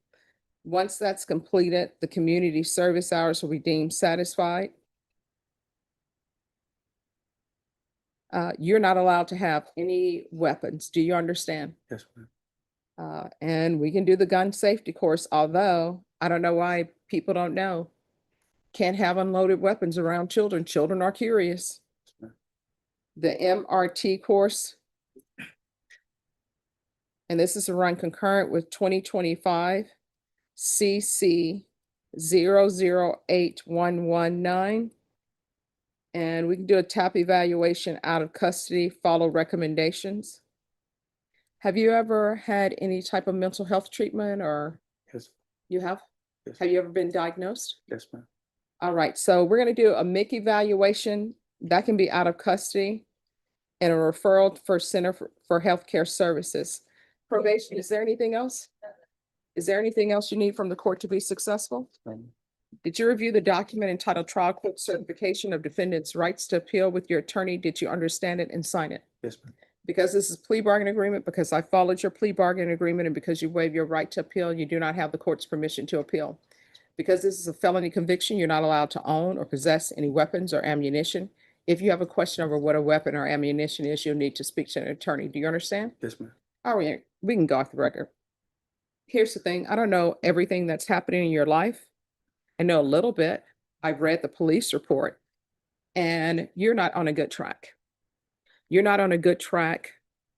Once that's completed, the community service hours will be deemed satisfied. You're not allowed to have any weapons. Do you understand? Yes, ma'am. And we can do the gun safety course, although I don't know why people don't know. Can't have unloaded weapons around children. Children are curious. The MRT course. And this is to run concurrent with 2025 CC 008119. And we can do a TAP evaluation out of custody, follow recommendations. Have you ever had any type of mental health treatment or? Yes. You have? Yes. Have you ever been diagnosed? Yes, ma'am. All right, so we're gonna do a MIC evaluation. That can be out of custody and a referral for Center for Healthcare Services. Probation, is there anything else? Is there anything else you need from the court to be successful? Did you review the document entitled Trial Court Certification of Defendant's Rights to Appeal with your attorney? Did you understand it and sign it? Yes, ma'am. Because this is plea bargain agreement, because I followed your plea bargain agreement, and because you waive your right to appeal, you do not have the court's permission to appeal. Because this is a felony conviction, you're not allowed to own or possess any weapons or ammunition. If you have a question over what a weapon or ammunition is, you'll need to speak to an attorney. Do you understand? Yes, ma'am. All right, we can go off the record. Here's the thing, I don't know everything that's happening in your life. I know a little bit. I've read the police report, and you're not on a good track. You're not on a good track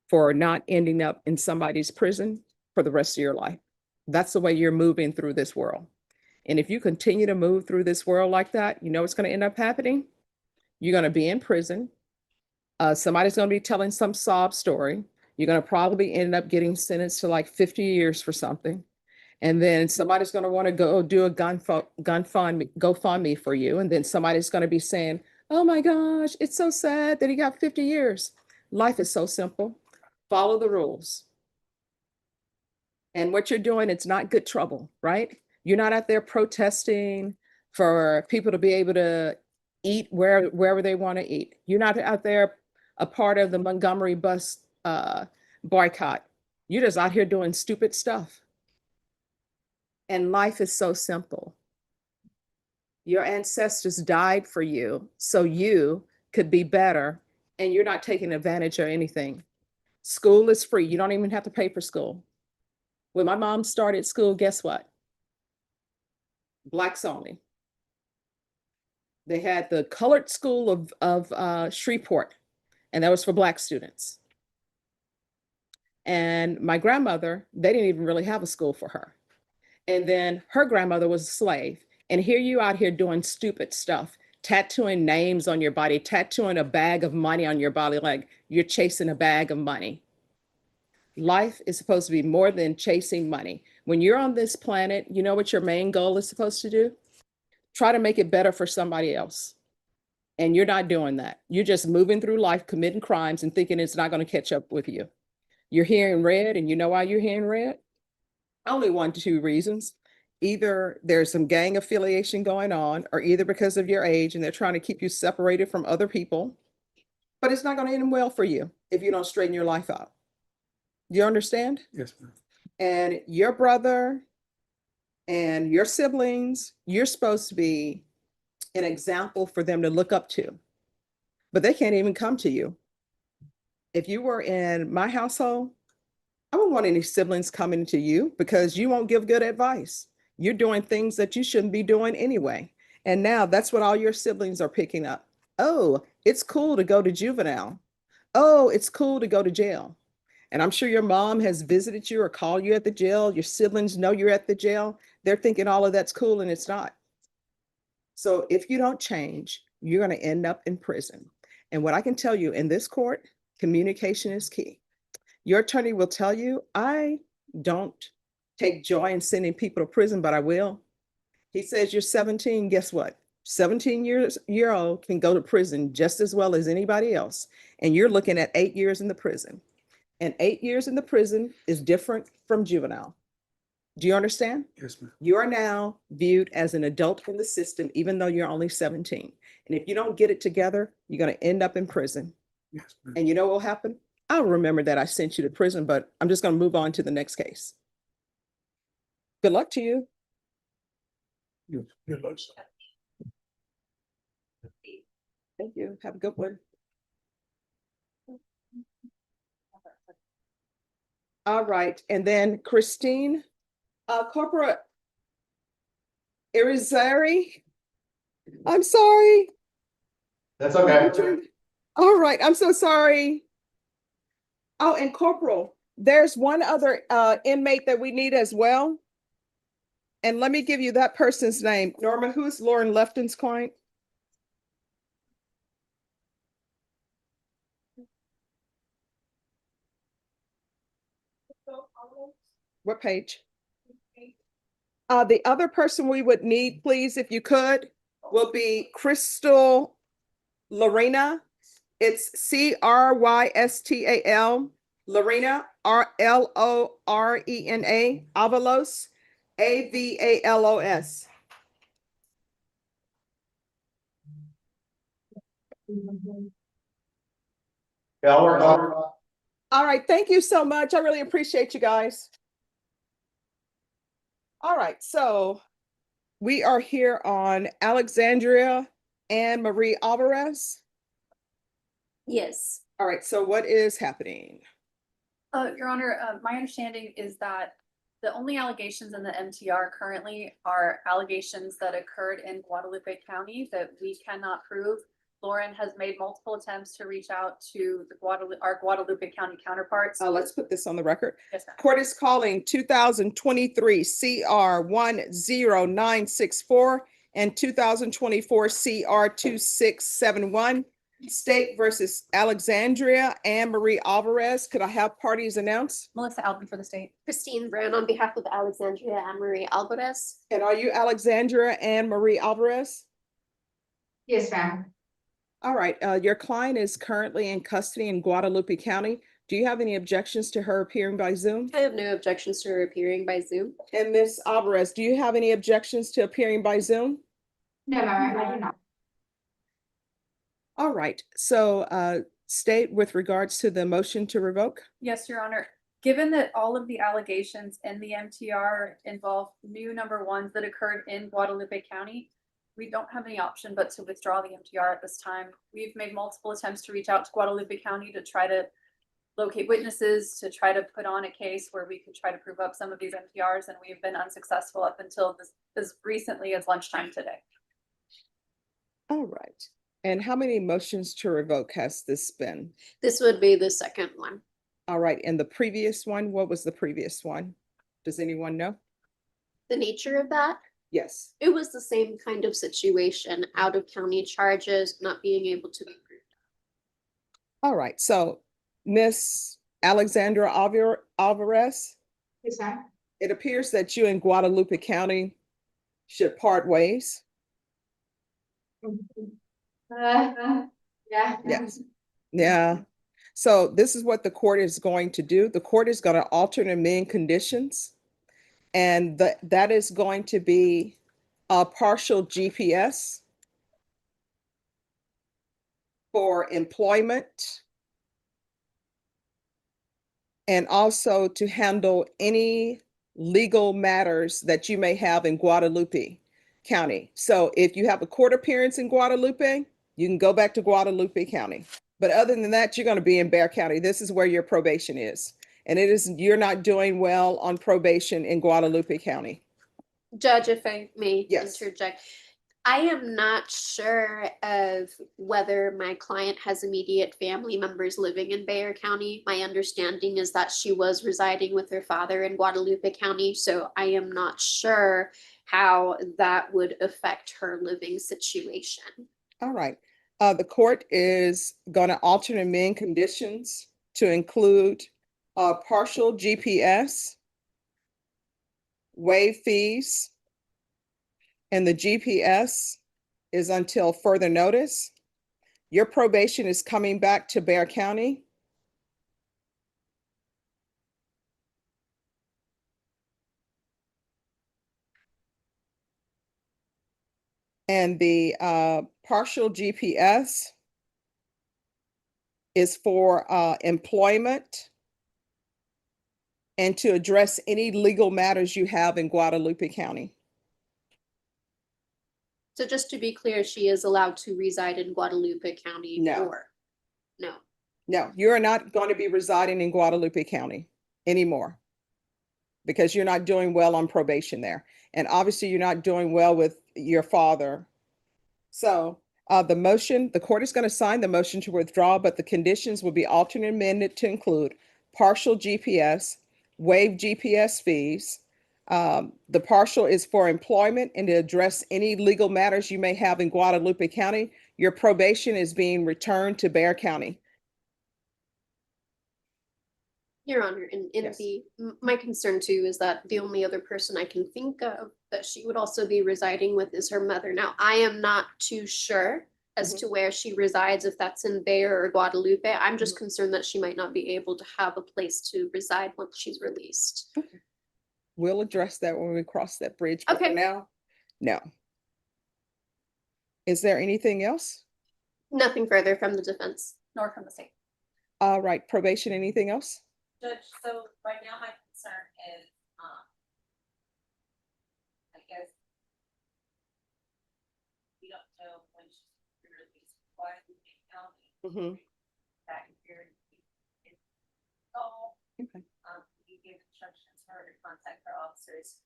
for not ending up in somebody's prison for the rest of your life. That's the way you're moving through this world. And if you continue to move through this world like that, you know what's going to end up happening? You're going to be in prison. Somebody's going to be telling some sob story. You're going to probably end up getting sentenced to like 50 years for something. And then somebody's going to want to go do a GoFundMe for you. And then somebody's going to be saying, oh my gosh, it's so sad that he got 50 years. Life is so simple. Follow the rules. And what you're doing, it's not good trouble, right? You're not out there protesting for people to be able to eat wherever they want to eat. You're not out there a part of the Montgomery bus boycott. You're just out here doing stupid stuff. And life is so simple. Your ancestors died for you so you could be better, and you're not taking advantage of anything. School is free. You don't even have to pay for school. When my mom started school, guess what? Blacks only. They had the colored school of Shreveport, and that was for Black students. And my grandmother, they didn't even really have a school for her. And then her grandmother was a slave. And here you out here doing stupid stuff, tattooing names on your body, tattooing a bag of money on your body, like you're chasing a bag of money. Life is supposed to be more than chasing money. When you're on this planet, you know what your main goal is supposed to do? Try to make it better for somebody else. And you're not doing that. You're just moving through life, committing crimes and thinking it's not going to catch up with you. You're hearing red, and you know why you're hearing red? Only 1 to 2 reasons. Either there's some gang affiliation going on, or either because of your age and they're trying to keep you separated from other people. But it's not going to end well for you if you don't straighten your life out. You understand? Yes, ma'am. And your brother and your siblings, you're supposed to be an example for them to look up to, but they can't even come to you. If you were in my household, I wouldn't want any siblings coming to you because you won't give good advice. You're doing things that you shouldn't be doing anyway. And now that's what all your siblings are picking up. Oh, it's cool to go to juvenile. oh, it's cool to go to jail. And I'm sure your mom has visited you or called you at the jail. Your siblings know you're at the jail. They're thinking all of that's cool and it's not. So if you don't change, you're going to end up in prison. And what I can tell you in this court, communication is key. Your attorney will tell you, I don't take joy in sending people to prison, but I will. He says, you're 17. Guess what? 17-year-old can go to prison just as well as anybody else. And you're looking at 8 years in the prison. And 8 years in the prison is different from juvenile. Do you understand? Yes, ma'am. You are now viewed as an adult in the system, even though you're only 17. And if you don't get it together, you're going to end up in prison. Yes, ma'am. And you know what will happen? I'll remember that I sent you to prison, but I'm just going to move on to the next case. Good luck to you. Good luck, sir. Thank you. Have a good one. All right. And then Christine, Corporal Irizarry. I'm sorry. That's okay. All right. I'm so sorry. Oh, and Corporal, there's one other inmate that we need as well. And let me give you that person's name. Norma, who's Lauren Lefton's client? What page? The other person we would need, please, if you could, will be Crystal Lorena. It's Crystal, Lorena, Lorena, Avalos, Avalos. Yeah, I'll work on it. All right, thank you so much. I really appreciate you guys. All right, so we are here on Alexandria and Marie Alvarez. Yes. All right, so what is happening? Your Honor, my understanding is that the only allegations in the MTR currently are allegations that occurred in Guadalupe County that we cannot prove. Lauren has made multiple attempts to reach out to the our Guadalupe County counterparts. Let's put this on the record. Yes, ma'am. Court is calling 2023 CR 10964 and 2024 CR 2671. State versus Alexandria and Marie Alvarez. Could I have parties announced? Melissa Alvin for the state. Christine Brown on behalf of Alexandria and Marie Alvarez. And are you Alexandria and Marie Alvarez? Yes, ma'am. All right, your client is currently in custody in Guadalupe County. Do you have any objections to her appearing by Zoom? I have no objections to her appearing by Zoom. And Ms. Alvarez, do you have any objections to appearing by Zoom? No, ma'am, I do not. All right, so state with regards to the motion to revoke. Yes, Your Honor. Given that all of the allegations in the MTR involve new number ones that occurred in Guadalupe County, we don't have any option but to withdraw the MTR at this time. We've made multiple attempts to reach out to Guadalupe County to try to locate witnesses, to try to put on a case where we could try to prove up some of these MTRs, and we've been unsuccessful up until as recently as lunchtime today. All right. And how many motions to revoke has this been? This would be the second one. All right, and the previous one, what was the previous one? Does anyone know? The nature of that? Yes. It was the same kind of situation, out of county charges, not being able to be proved. All right, so Miss Alexandra Alvarez, Yes, ma'am. it appears that you and Guadalupe County should part ways. Yeah. Yes. Yeah. So this is what the court is going to do. The court is going to alter and amend conditions. And that is going to be a partial GPS for employment and also to handle any legal matters that you may have in Guadalupe County. So if you have a court appearance in Guadalupe, you can go back to Guadalupe County. But other than that, you're going to be in Bexar County. This is where your probation is. And you're not doing well on probation in Guadalupe County. Judge, if I may Yes. interject. I am not sure of whether my client has immediate family members living in Bexar County. My understanding is that she was residing with her father in Guadalupe County, so I am not sure how that would affect her living situation. All right. The court is gonna alter and amend conditions to include partial GPS, waive fees, and the GPS is until further notice. Your probation is coming back to Bexar County. And the partial GPS is for employment and to address any legal matters you have in Guadalupe County. So just to be clear, she is allowed to reside in Guadalupe County? No. Or no? No, you're not going to be residing in Guadalupe County anymore because you're not doing well on probation there. And obviously you're not doing well with your father. So the court is going to sign the motion to withdraw, but the conditions will be altered and amended to include partial GPS, waive GPS fees. The partial is for employment and to address any legal matters you may have in Guadalupe County. Your probation is being returned to Bexar County. Your Honor, and Yes. my concern too is that the only other person I can think of that she would also be residing with is her mother. Now, I am not too sure as to where she resides, if that's in Bexar or Guadalupe. I'm just concerned that she might not be able to have a place to reside once she's released. We'll address that when we cross that bridge, but for Okay. now, no. Is there anything else? Nothing further from the defense. Nor from the state. All right, probation, anything else? Judge, so right now my concern is, I guess. We don't know when she's released, why we county that period. Okay. You give instructions for her to contact her officers.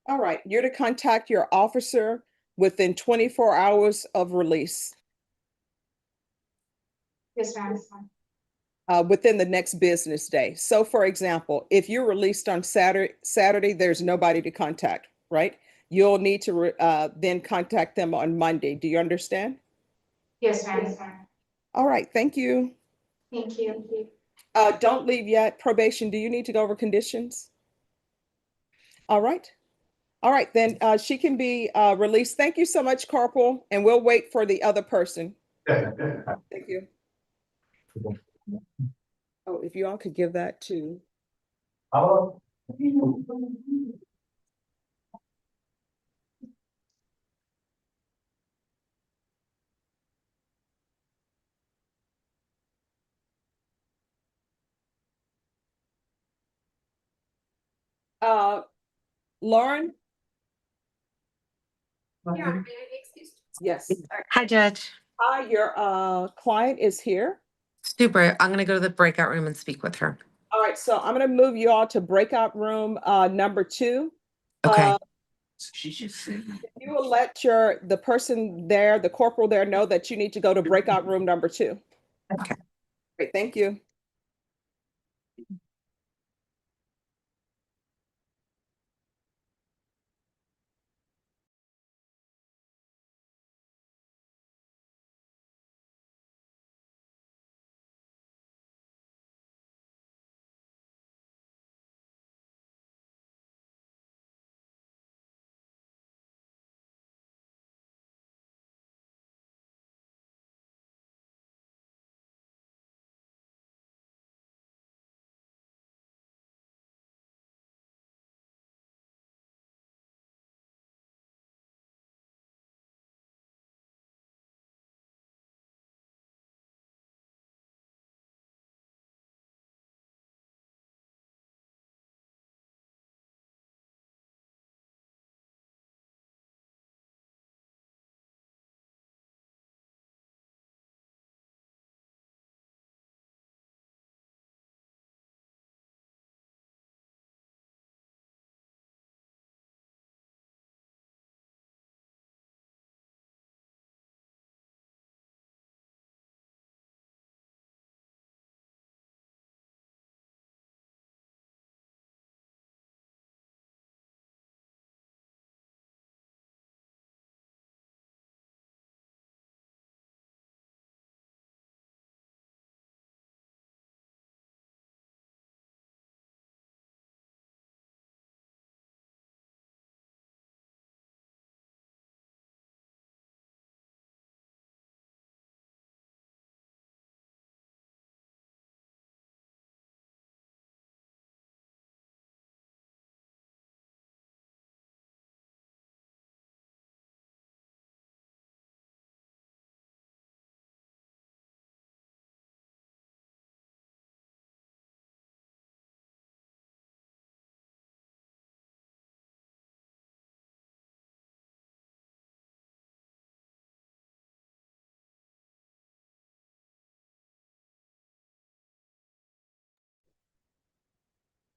All right, you're to contact your officer within 24 hours of release. Yes, ma'am. Within the next business day. So for example, if you're released on Saturday, there's nobody to contact, right? You'll need to then contact them on Monday. Do you understand? Yes, ma'am. All right, thank you. Thank you. Don't leave yet. Probation, do you need to go over conditions? All right. All right, then she can be released. Thank you so much, Corporal, and we'll wait for the other person. Thank you. Oh, if you all could give that to. Lauren? Your Honor, may I be excused? Yes. Hi, Judge. Hi, your client is here. Super. I'm gonna go to the breakout room and speak with her. All right, so I'm gonna move you all to breakout room number 2. Okay. You will let the person there, the corporal there, know that you need to go to breakout room number 2. Okay. Great, thank you.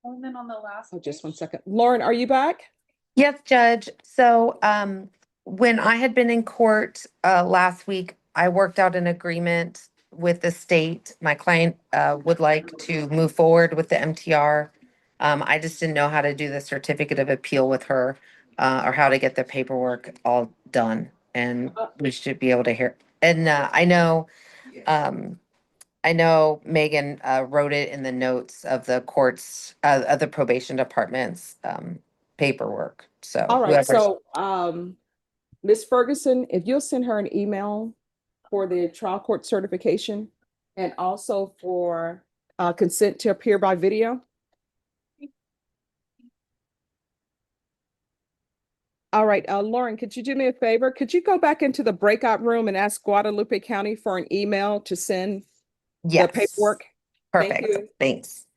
And then on the last. Oh, just one page. second. Lauren, are you back? Yes, Judge. So, when I had been in court, last week, I worked out an agreement with the state. My client, would like to move forward with the MTR. I just didn't know how to do the certificate of appeal with her, or how to get the paperwork all done. And we should be able to hear, and, I know Megan, wrote it in the notes of the courts, of the probation department's, paperwork. So All right, whoever's- so, Ms. Ferguson, if you'll send her an email for the trial court certification and also for, consent to appear by video. All right, Lauren, could you do me a favor? Could you go back into the breakout room and ask Guadalupe County for an email to send the Yes. paperwork? Thank Perfect. you. Thanks.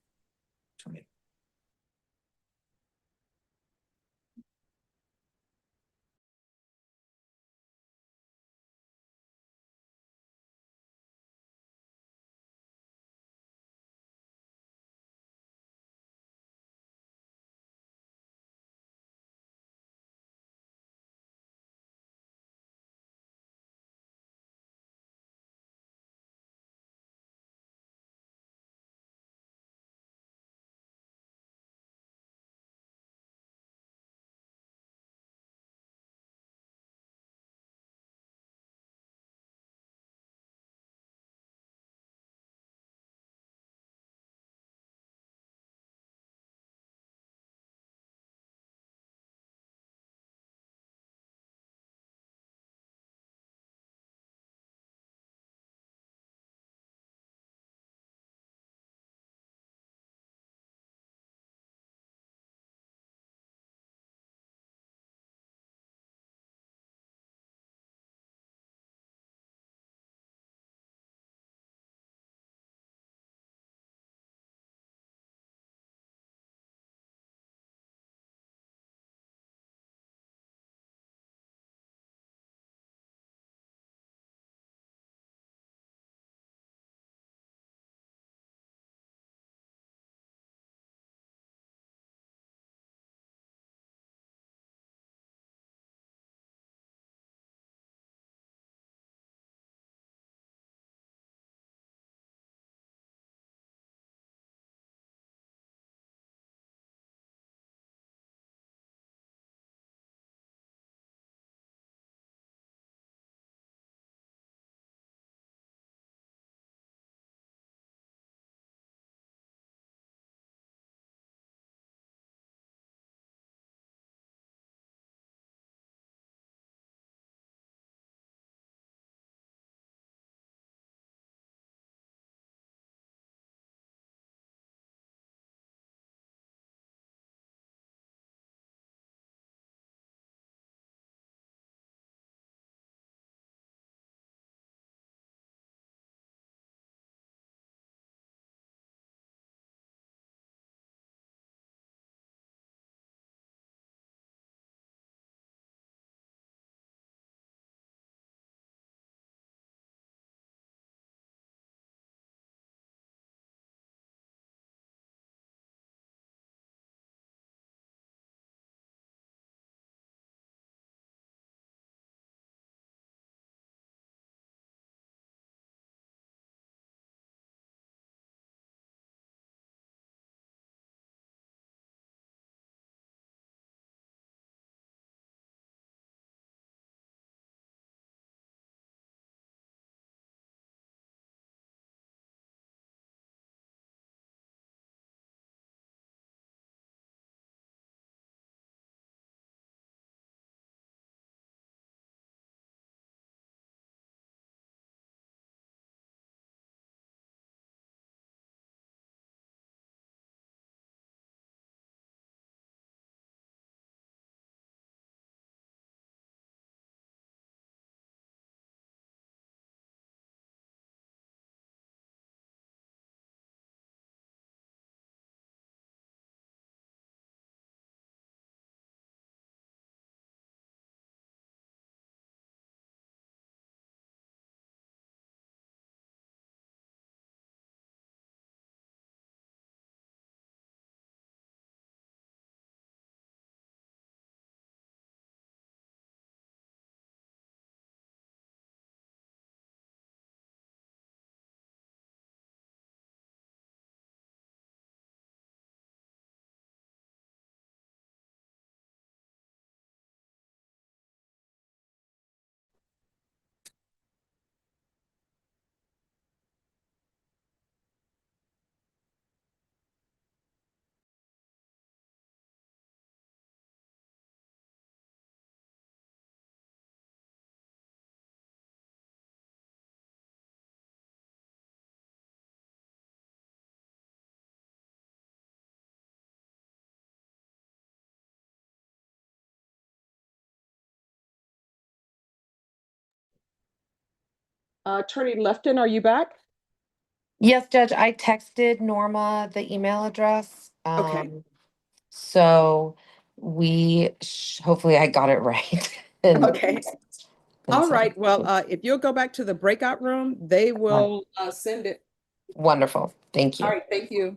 Attorney Lefton, are you back? Yes, Judge, I texted Norma the email address. Okay. So hopefully I got it right. And- Okay. and All so- right. Well, if you'll go back to the breakout room, they will send it. Wonderful. Thank you. All right. Thank you.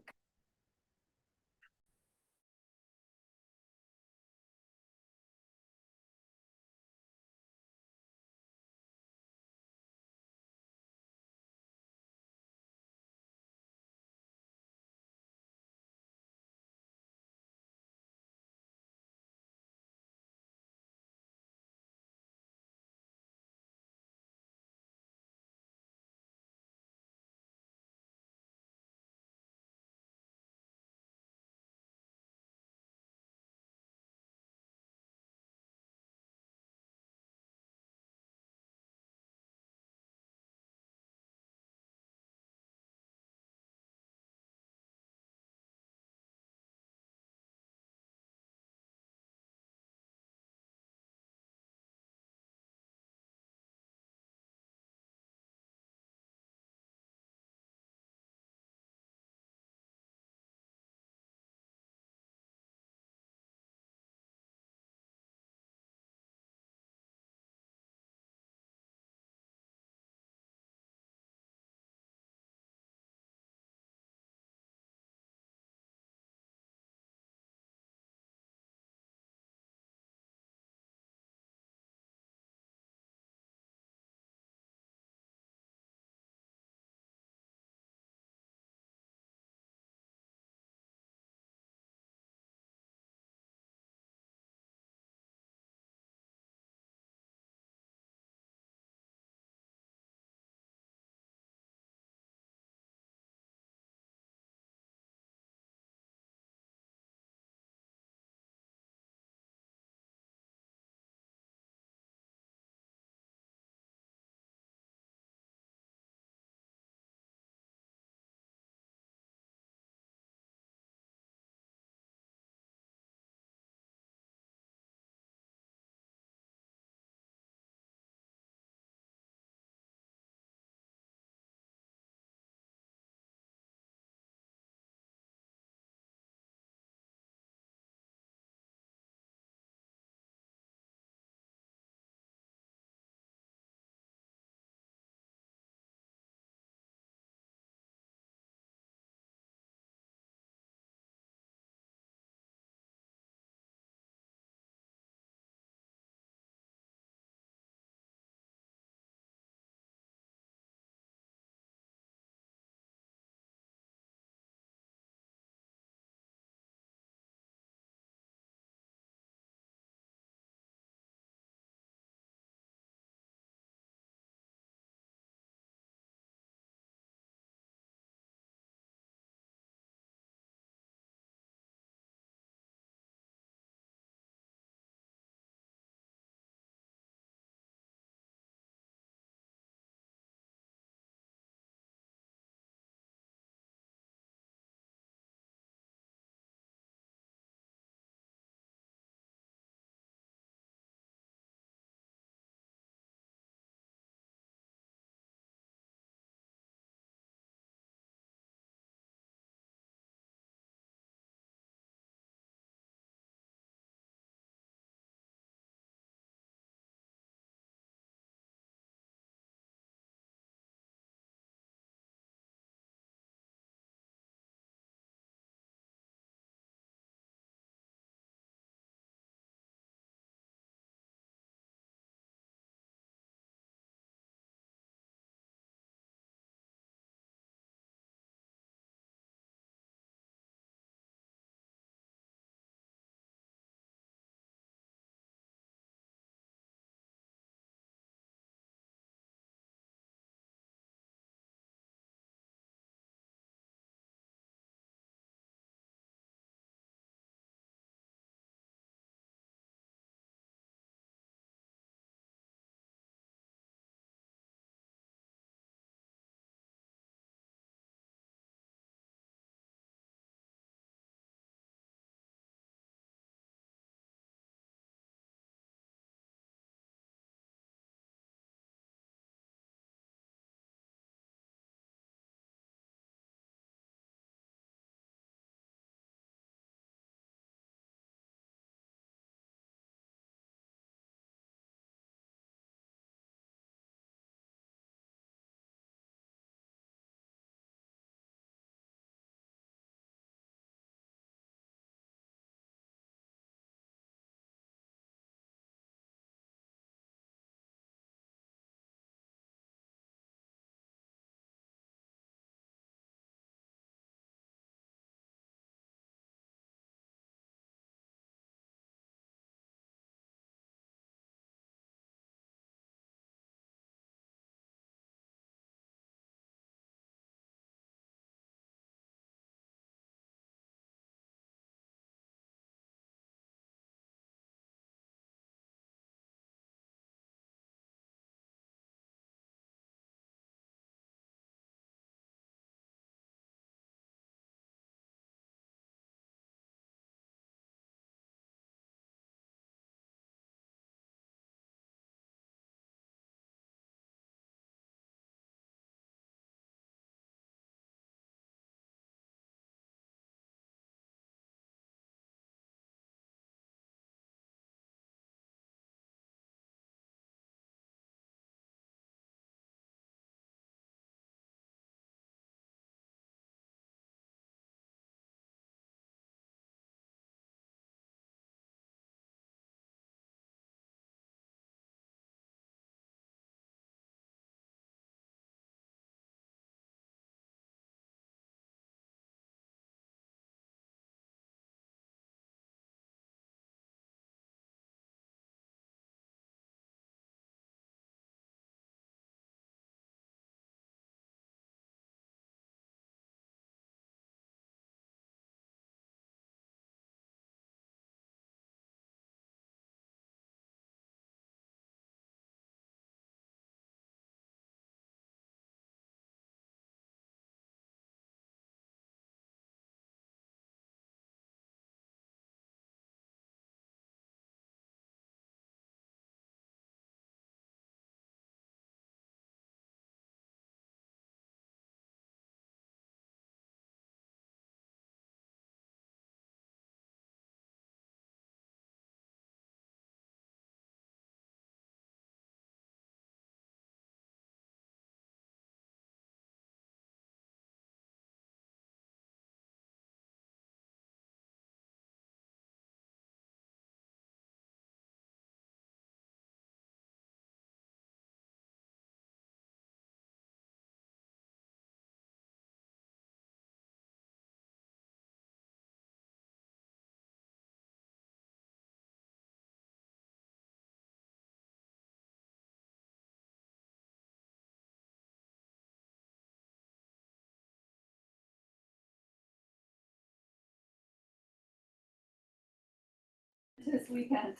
weekend.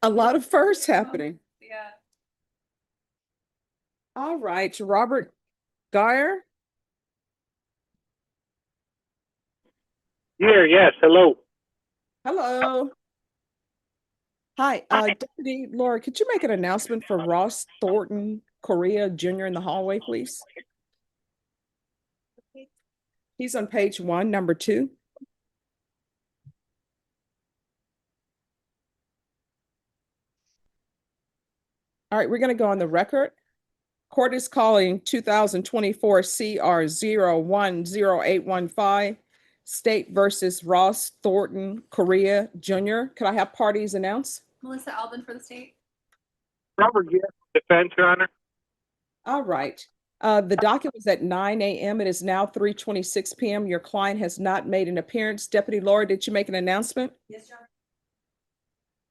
A lot of firsts happening. Yeah. All right, Robert Geyer. Here, yes, hello. Hello. Hi, Deputy Laura, could you make an announcement for Ross Thornton Correa Jr. in the hallway, please? He's on page 1, number 2. All right, we're going to go on the record. Court is calling 2024 CR 010815, State versus Ross Thornton Correa Jr. Could I have parties announced? Melissa Albin for the state. Robert, yes, defense, Your Honor. All right. The docket was at 9 a.m. It is now 3:26 p.m. Your client has not made an appearance. Deputy Laura, did you make an announcement? Yes, John.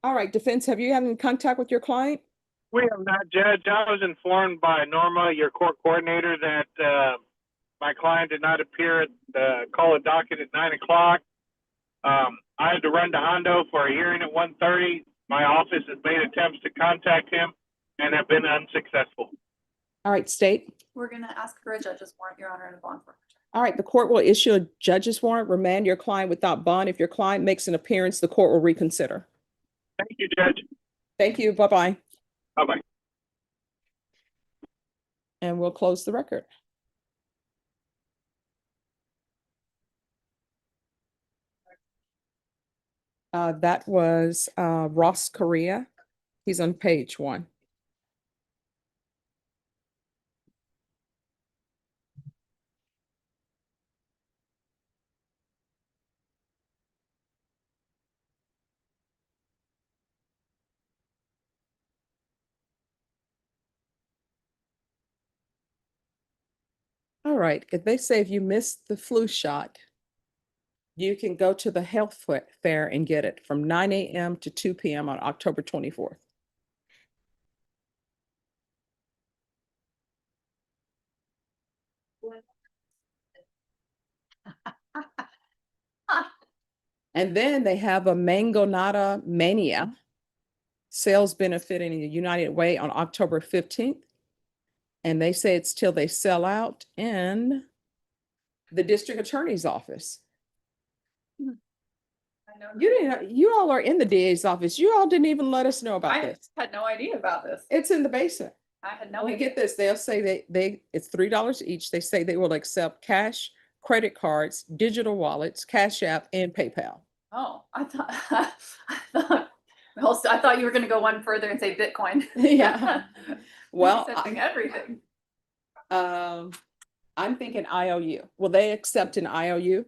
All right, defense, have you had any contact with your client? We have not, Judge. I was informed by Norma, your court coordinator, that my client did not appear at the call of docket at 9 o'clock. I had to run to Hondo for a hearing at 1:30. My office has made attempts to contact him and have been unsuccessful. All right, state. We're gonna ask for a judge's warrant, Your Honor, and a bond forfeiture. All right, the court will issue a judge's warrant, remand your client without bond. If your client makes an appearance, the court will reconsider. Thank you, Judge. Thank you. Bye-bye. Bye-bye. And we'll close the record. That was Ross Correa. He's on page 1. All right, if they say if you missed the flu shot, you can go to the health fair and get it from 9 a.m. to 2 p.m. on October 24th. And then they have a Mangonada Mania sales benefit in the United Way on October 15th. And they say it's till they sell out in the district attorney's office. I know. You all are in the DA's office. You all didn't even let us know about I this. had no idea about this. It's in the basement. I had no We idea. get this, they'll say it's $3 each. They say they will accept cash, credit cards, digital wallets, Cash App, and PayPal. Oh, I thought you were gonna go one further and say Bitcoin. Yeah. Well, Accepting everything. I'm thinking IOU. Will they accept an IOU?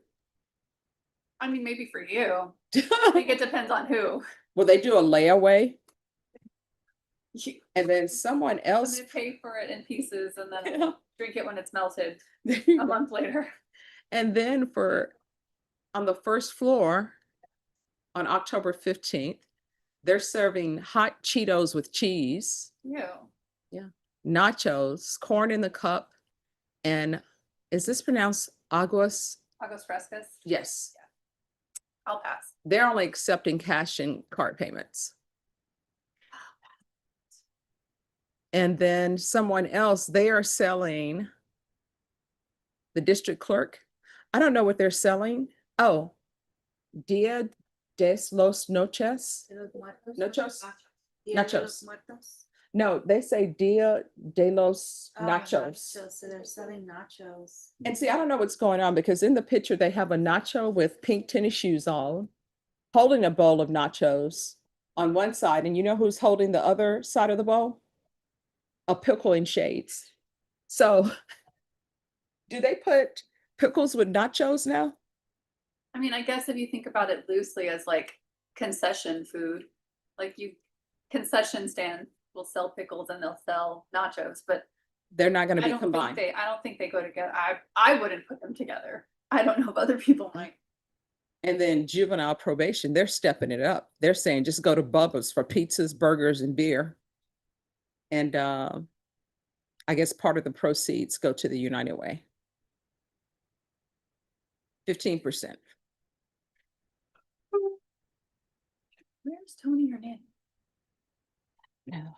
I mean, maybe for you. I think it depends on who. Will they do a layaway? You- And then someone I'm else. gonna pay for it in pieces and then Yeah. drink it when it's melted There you a go. month later. And then on the first floor on October 15th, they're serving hot Cheetos with cheese. You. Yeah. Nachos, corn in the cup, and is this pronounced aguas? Aguas frescas. Yes. I'll pass. They're only accepting cash and card payments. And then someone else, they are selling the district clerk. I don't know what they're selling. Oh, Dia de los Noches. Nachos? Nachos. No, they say Dia de los Nachos. So they're selling nachos. And see, I don't know what's going on because in the picture, they have a nacho with pink tennis shoes on, holding a bowl of nachos on one side. And you know who's holding the other side of the bowl? A pickle in shades. So do they put pickles with nachos now? I mean, I guess if you think about it loosely as like concession food, like concession stand will sell pickles and they'll sell nachos, but They're not going to I be don't think combined. I don't think they go together. I wouldn't put them together. I don't know if other people might. And then juvenile probation, they're stepping it up. They're saying just go to Bubba's for pizzas, burgers, and beer. And I guess part of the proceeds go to the United Way. 15%. Where's Tony Hernandez? No.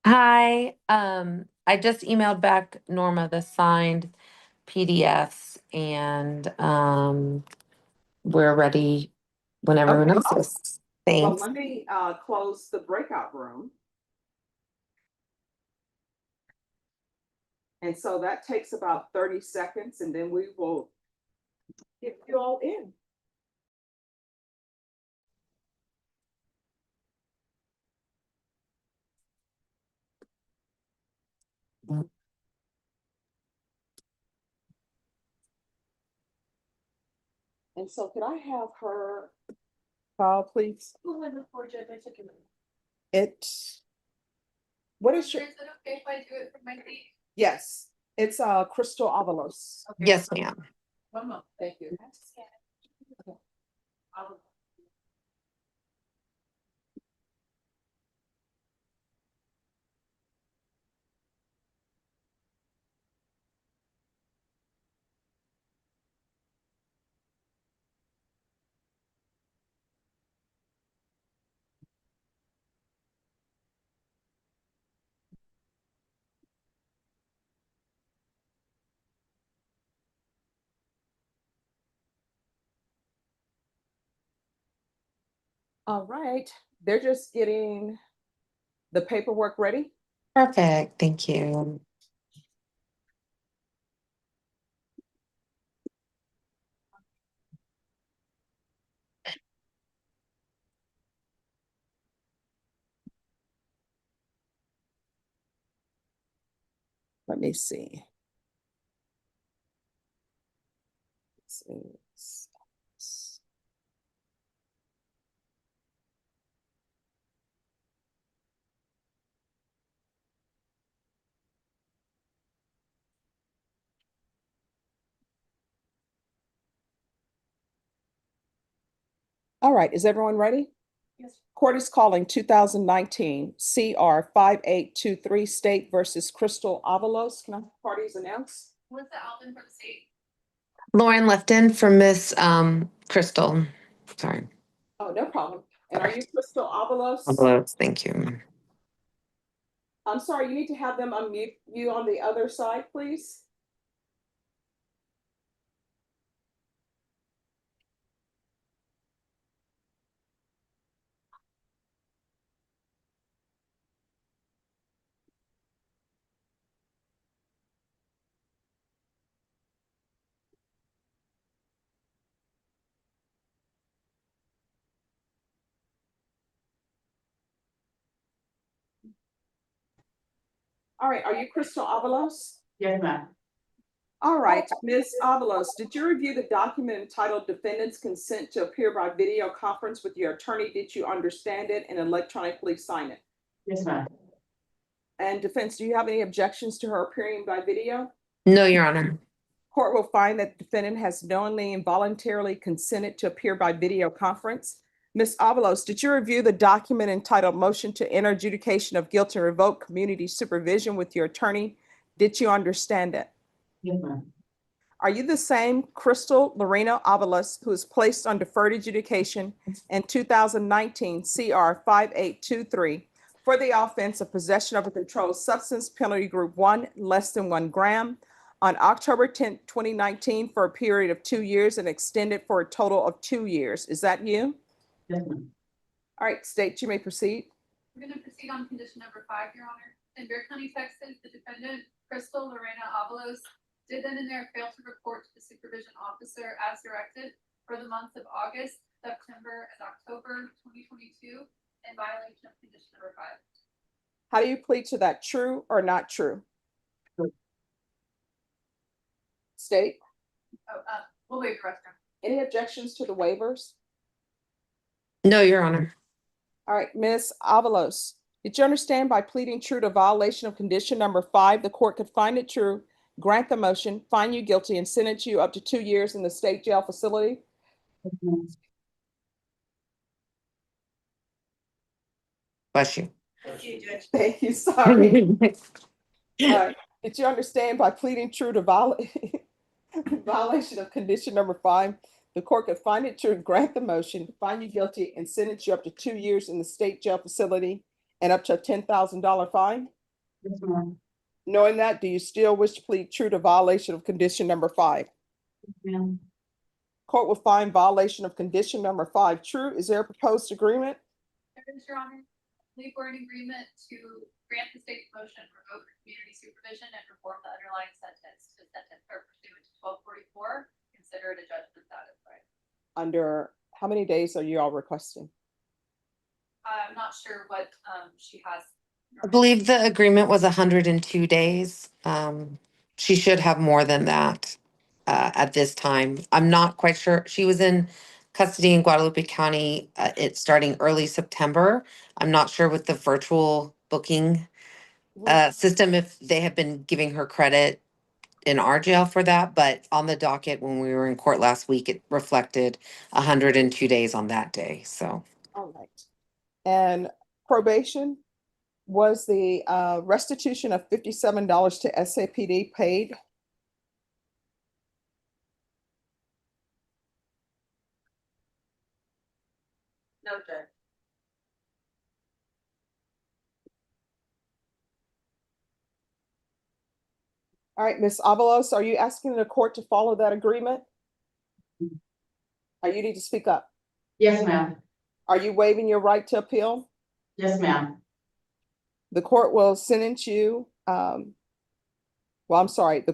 Hi, I just emailed back Norma the signed PDFs and, we're ready when everyone Okay. else is. Well, Thanks. let me close the breakout room. And so that takes about 30 seconds and then we will get you all in. And so could I have her file, please? Who was the poor judge? I took him. It, what is Is your, it okay if I do it from my seat? yes, it's Crystal Avalos. Okay. Yes, ma'am. One moment. Thank you. I'll- All right, they're just getting the paperwork ready. Perfect, thank you. Let me see. This is- All right, is everyone ready? Yes. Court is calling 2019 CR 5823 State versus Crystal Avalos. Can I have parties announce? Melissa Alvin from the state. Lauren Lifton for Miss, Crystal. Sorry. Oh, no problem. And are you Crystal Avalos? Hello, thank you. I'm sorry, you need to have them unmute you on the other side, please. All right, are you Crystal Avalos? Yes, ma'am. All right, Ms. Avalos, did you review the document entitled Defendant's Consent to Appear by Video Conference with your attorney? Did you understand it and electronically sign it? Yes, ma'am. And defense, do you have any objections to her appearing by video? No, Your Honor. Court will find that the defendant has knowingly and voluntarily consented to appear by video conference. Ms. Avalos, did you review the document entitled Motion to Enter Adjudication of Guilt and Revoke Community Supervision with your attorney? Did you understand it? Yes, ma'am. Are you the same Crystal Lorena Avalos who is placed on deferred adjudication in 2019 CR 5823 for the offense of possession of a controlled substance, penalty group 1, less than 1 gram, on October 10th, 2019 for a period of 2 years and extended for a total of 2 years? Is that you? Yes, ma'am. All right, state, you may proceed. We're gonna proceed on condition number 5, Your Honor. In Bear County, Texas, the defendant, Crystal Lorena Avalos, did then and there fail to report to the supervision officer as directed for the months of August, September, and October 2022 in violation of condition number 5. How do you plead to that, true or not true? State, Oh, we'll waive the rest. any objections to the waivers? No, Your Honor. All right, Ms. Avalos, did you understand by pleading true to violation of condition number 5, the court could find it true, grant the motion, find you guilty, and sentence you up to 2 years in the state jail facility? Yes, ma'am. Bless you. Thank you, sorry. Did you understand by pleading true to violation of condition number 5, the court could find it true, grant the motion, find you guilty, and sentence you up to 2 years in the state jail facility? and up to a $10,000 fine? Yes, ma'am. Knowing that, do you still wish to plead true to violation of condition number 5? Ma'am. Court will find violation of condition number 5 true. Is there a proposed agreement? There is, Your Honor. I believe we're in agreement to grant the state's motion, revoke community supervision, and reform the underlying sentence to sentence her pursuant to 1244. Consider it a judgment satisfied. Under how many days are you all requesting? I'm not sure what she has. I believe the agreement was 102 days. She should have more than that at this time. I'm not quite sure. She was in custody in Guadalupe County. It's starting early September. I'm not sure with the virtual booking system if they have been giving her credit in our jail for that, but on the docket when we were in court last week, it reflected 102 days on that day. So All right. And probation, was the restitution of $57 to SAPD paid? No, Judge. All right, Ms. Avalos, are you asking the court to follow that agreement? Or you need to speak up? Yes, ma'am. Are you waiving your right to appeal? Yes, ma'am. The court will sentence you, the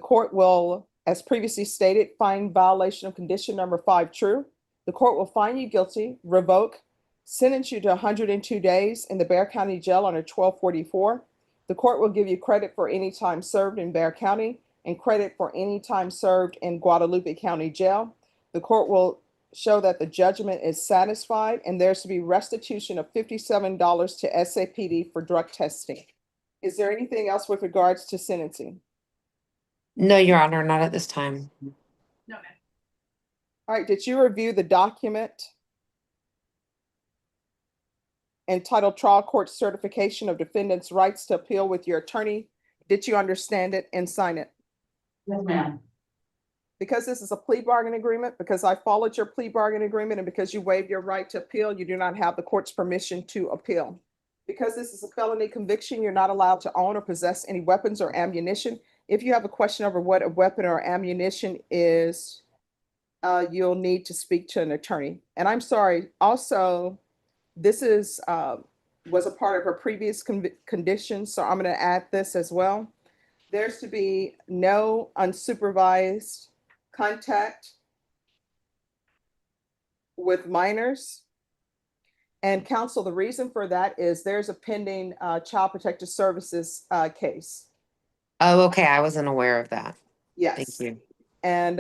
court will, as previously stated, find violation of condition number 5 true. The court will find you guilty, revoke, sentence you to 102 days in the Bexar County Jail under 1244. The court will give you credit for any time served in Bexar County and credit for any time served in Guadalupe County Jail. The court will show that the judgment is satisfied and there's to be restitution of $57 to SAPD for drug testing. Is there anything else with regards to sentencing? no, Your Honor, not at this time. No, ma'am. All right, did you review the document entitled Trial Court Certification of Defendant's Rights to Appeal with your attorney? Did you understand it and sign it? Yes, ma'am. Because this is a plea bargain agreement, because I followed your plea bargain agreement, and because you waived your right to appeal, you do not have the court's permission to appeal. Because this is a felony conviction, you're not allowed to own or possess any weapons or ammunition. If you have a question over what a weapon or ammunition is, you'll need to speak to an attorney. And I'm sorry, also, this is was a part of her previous condition, so I'm going to add this as well. There's to be no unsupervised contact with minors. And counsel, the reason for that is there's a pending Child Protective Services case. Oh, okay. I wasn't aware of that. Yes. Thank you. And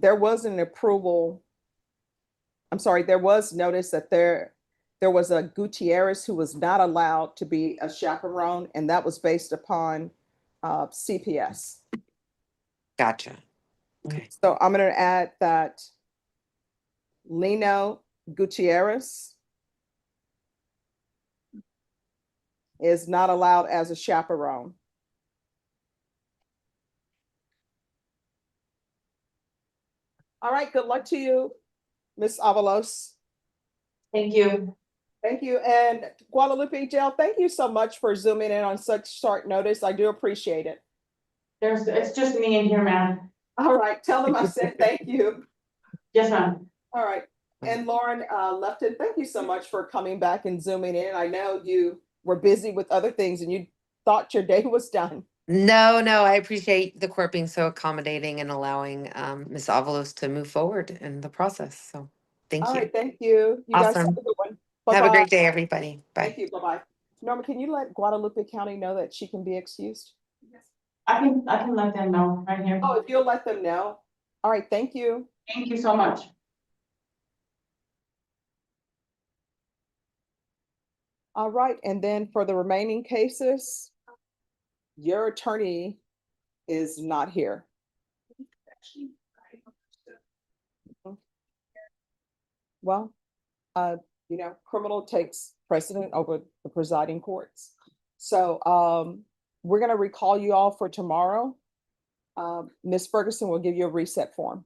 there was an approval. I'm sorry, there was notice that there was a Gutierrez who was not allowed to be a chaperone, and that was based upon CPS. Gotcha. Okay. So I'm going to add that Lino Gutierrez is not allowed as a chaperone. All right, good luck to you, Ms. Avalos. Thank you. Thank you. And Guadalupe Jail, thank you so much for zooming in on such short notice. I do appreciate it. It's just me in here, ma'am. All right, tell them I said thank you. Yes, ma'am. All right. And Lauren Lefton, thank you so much for coming back and zooming in. I know you were busy with other things and you thought your day was done. No, I appreciate the court being so accommodating and allowing Ms. Avalos to move forward in the process. So thank All you. right, thank you. You guys have a Awesome. good one. Have a Bye-bye. great day, everybody. Bye. Thank you. Bye-bye. Norma, can you let Guadalupe County know that she can be excused? I can let them know right here. Oh, if you'll let them know. All right, thank you. Thank you so much. All right, and then for the remaining cases, your attorney is not here. Well, criminal takes precedent over the presiding courts. So we're gonna recall you all for tomorrow. Ms. Ferguson will give you a reset form.